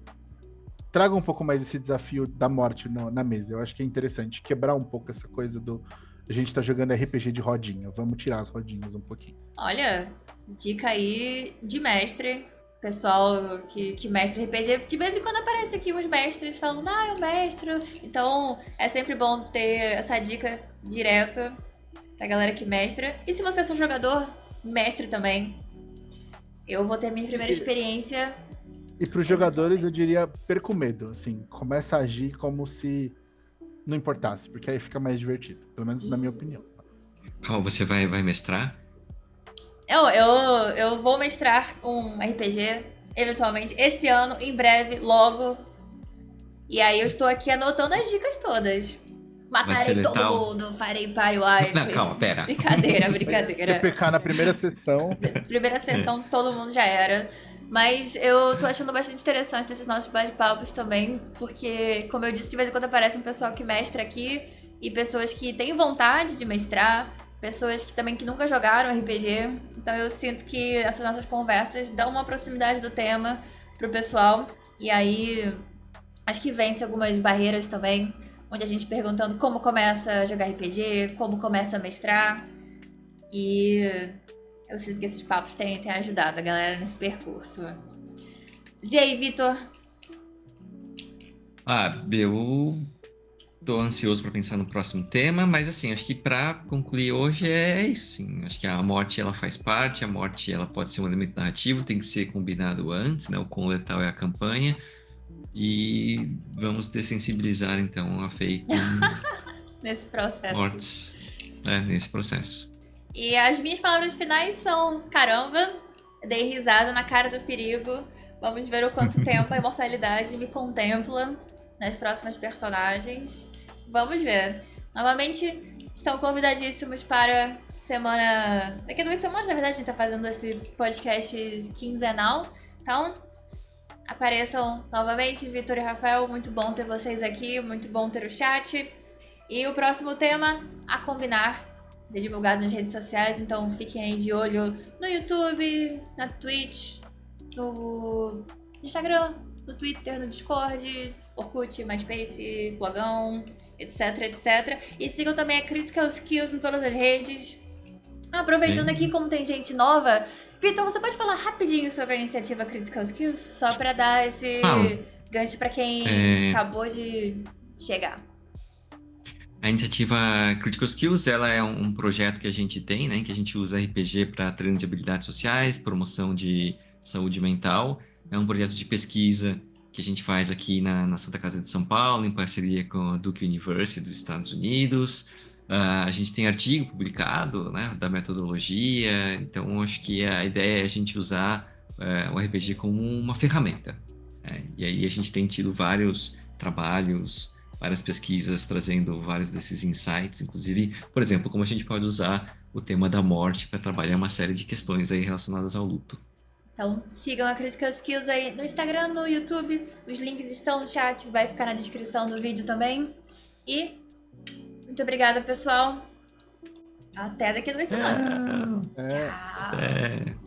traga um pouco mais esse desafio da morte na mesa. Eu acho que é interessante quebrar um pouco essa coisa do... A gente tá jogando RPG de rodinha. Vamos tirar as rodinhas um pouquinho. Olha, dica aí de mestre. Pessoal que mestra RPG. De vez em quando aparece aqui uns mestres falando, eu mestro. Então, é sempre bom ter essa dica direto pra galera que mestra. E se você é um jogador, mestre também. Eu vou ter minha primeira experiência... E para os jogadores, eu diria, perca o medo, assim, começa a agir como se não importasse, porque aí fica mais divertido, pelo menos na minha opinião. Calma, você vai mestrar? Eu vou mestrar um RPG, eventualmente, esse ano, em breve, logo. E aí eu estou aqui anotando as dicas todas. Matarei todo mundo, farei party wipe. Não, calma, pera. Brincadeira. TPK na primeira sessão. Primeira sessão, todo mundo já era. Mas eu tô achando bastante interessante esses nossos bate-papos também, porque, como eu disse, de vez em quando aparece um pessoal que mestra aqui e pessoas que têm vontade de mestrar, pessoas que também que nunca jogaram RPG. Então eu sinto que essas nossas conversas dão uma proximidade do tema pro pessoal. E aí, acho que vence algumas barreiras também, onde a gente perguntando como começa a jogar RPG, como começa a mestrar. E... eu sinto que esses papos têm ajudado a galera nesse percurso. E aí, Vitor? Eu tô ansioso para pensar no próximo tema, mas assim, acho que para concluir hoje é isso, assim. Acho que a morte, ela faz parte, a morte, ela pode ser um elemento narrativo, tem que ser combinado antes, né? O quão letal é a campanha. E vamos dessensibilizar, então, a Fei com nesse processo. Mortes, nesse processo. E as minhas palavras finais são, caramba, dei risada na cara do perigo. Vamos ver o quanto tempo a imortalidade me contempla nas próximas personagens. Vamos ver. Novamente, estão convidadíssimos para semana... Daqui a 2 semanas, na verdade, a gente tá fazendo esse podcast quinzenal. Então, apareçam novamente, Vitor e Rafael. Muito bom ter vocês aqui, muito bom ter o chat. E o próximo tema, a combinar, ser divulgado nas redes sociais. Então, fiquem aí de olho no YouTube, na Twitch, no Instagram, no Twitter, no Discord, Orkut, MySpace, Flogão, etc, etc. E sigam também a Critical Skills em todas as redes. Aproveitando aqui, como tem gente nova, Vitor, você pode falar rapidinho sobre a iniciativa Critical Skills? Só pra dar esse gancho pra quem acabou de chegar. A iniciativa Critical Skills, ela é um projeto que a gente tem, né? Que a gente usa RPG para treino de habilidades sociais, promoção de saúde mental. É um projeto de pesquisa que a gente faz aqui na Santa Casa de São Paulo, em parceria com a Duke University dos Estados Unidos. A gente tem artigo publicado, né, da metodologia, então acho que a ideia é a gente usar o RPG como uma ferramenta. E aí a gente tem tido vários trabalhos, várias pesquisas trazendo vários desses insights, inclusive, por exemplo, como a gente pode usar o tema da morte para trabalhar uma série de questões aí relacionadas ao luto. Então, sigam a Critical Skills aí no Instagram, no YouTube. Os links estão no chat, vai ficar na descrição do vídeo também. E muito obrigada, pessoal. Até daqui a 2 semanas. É. Tchau. É.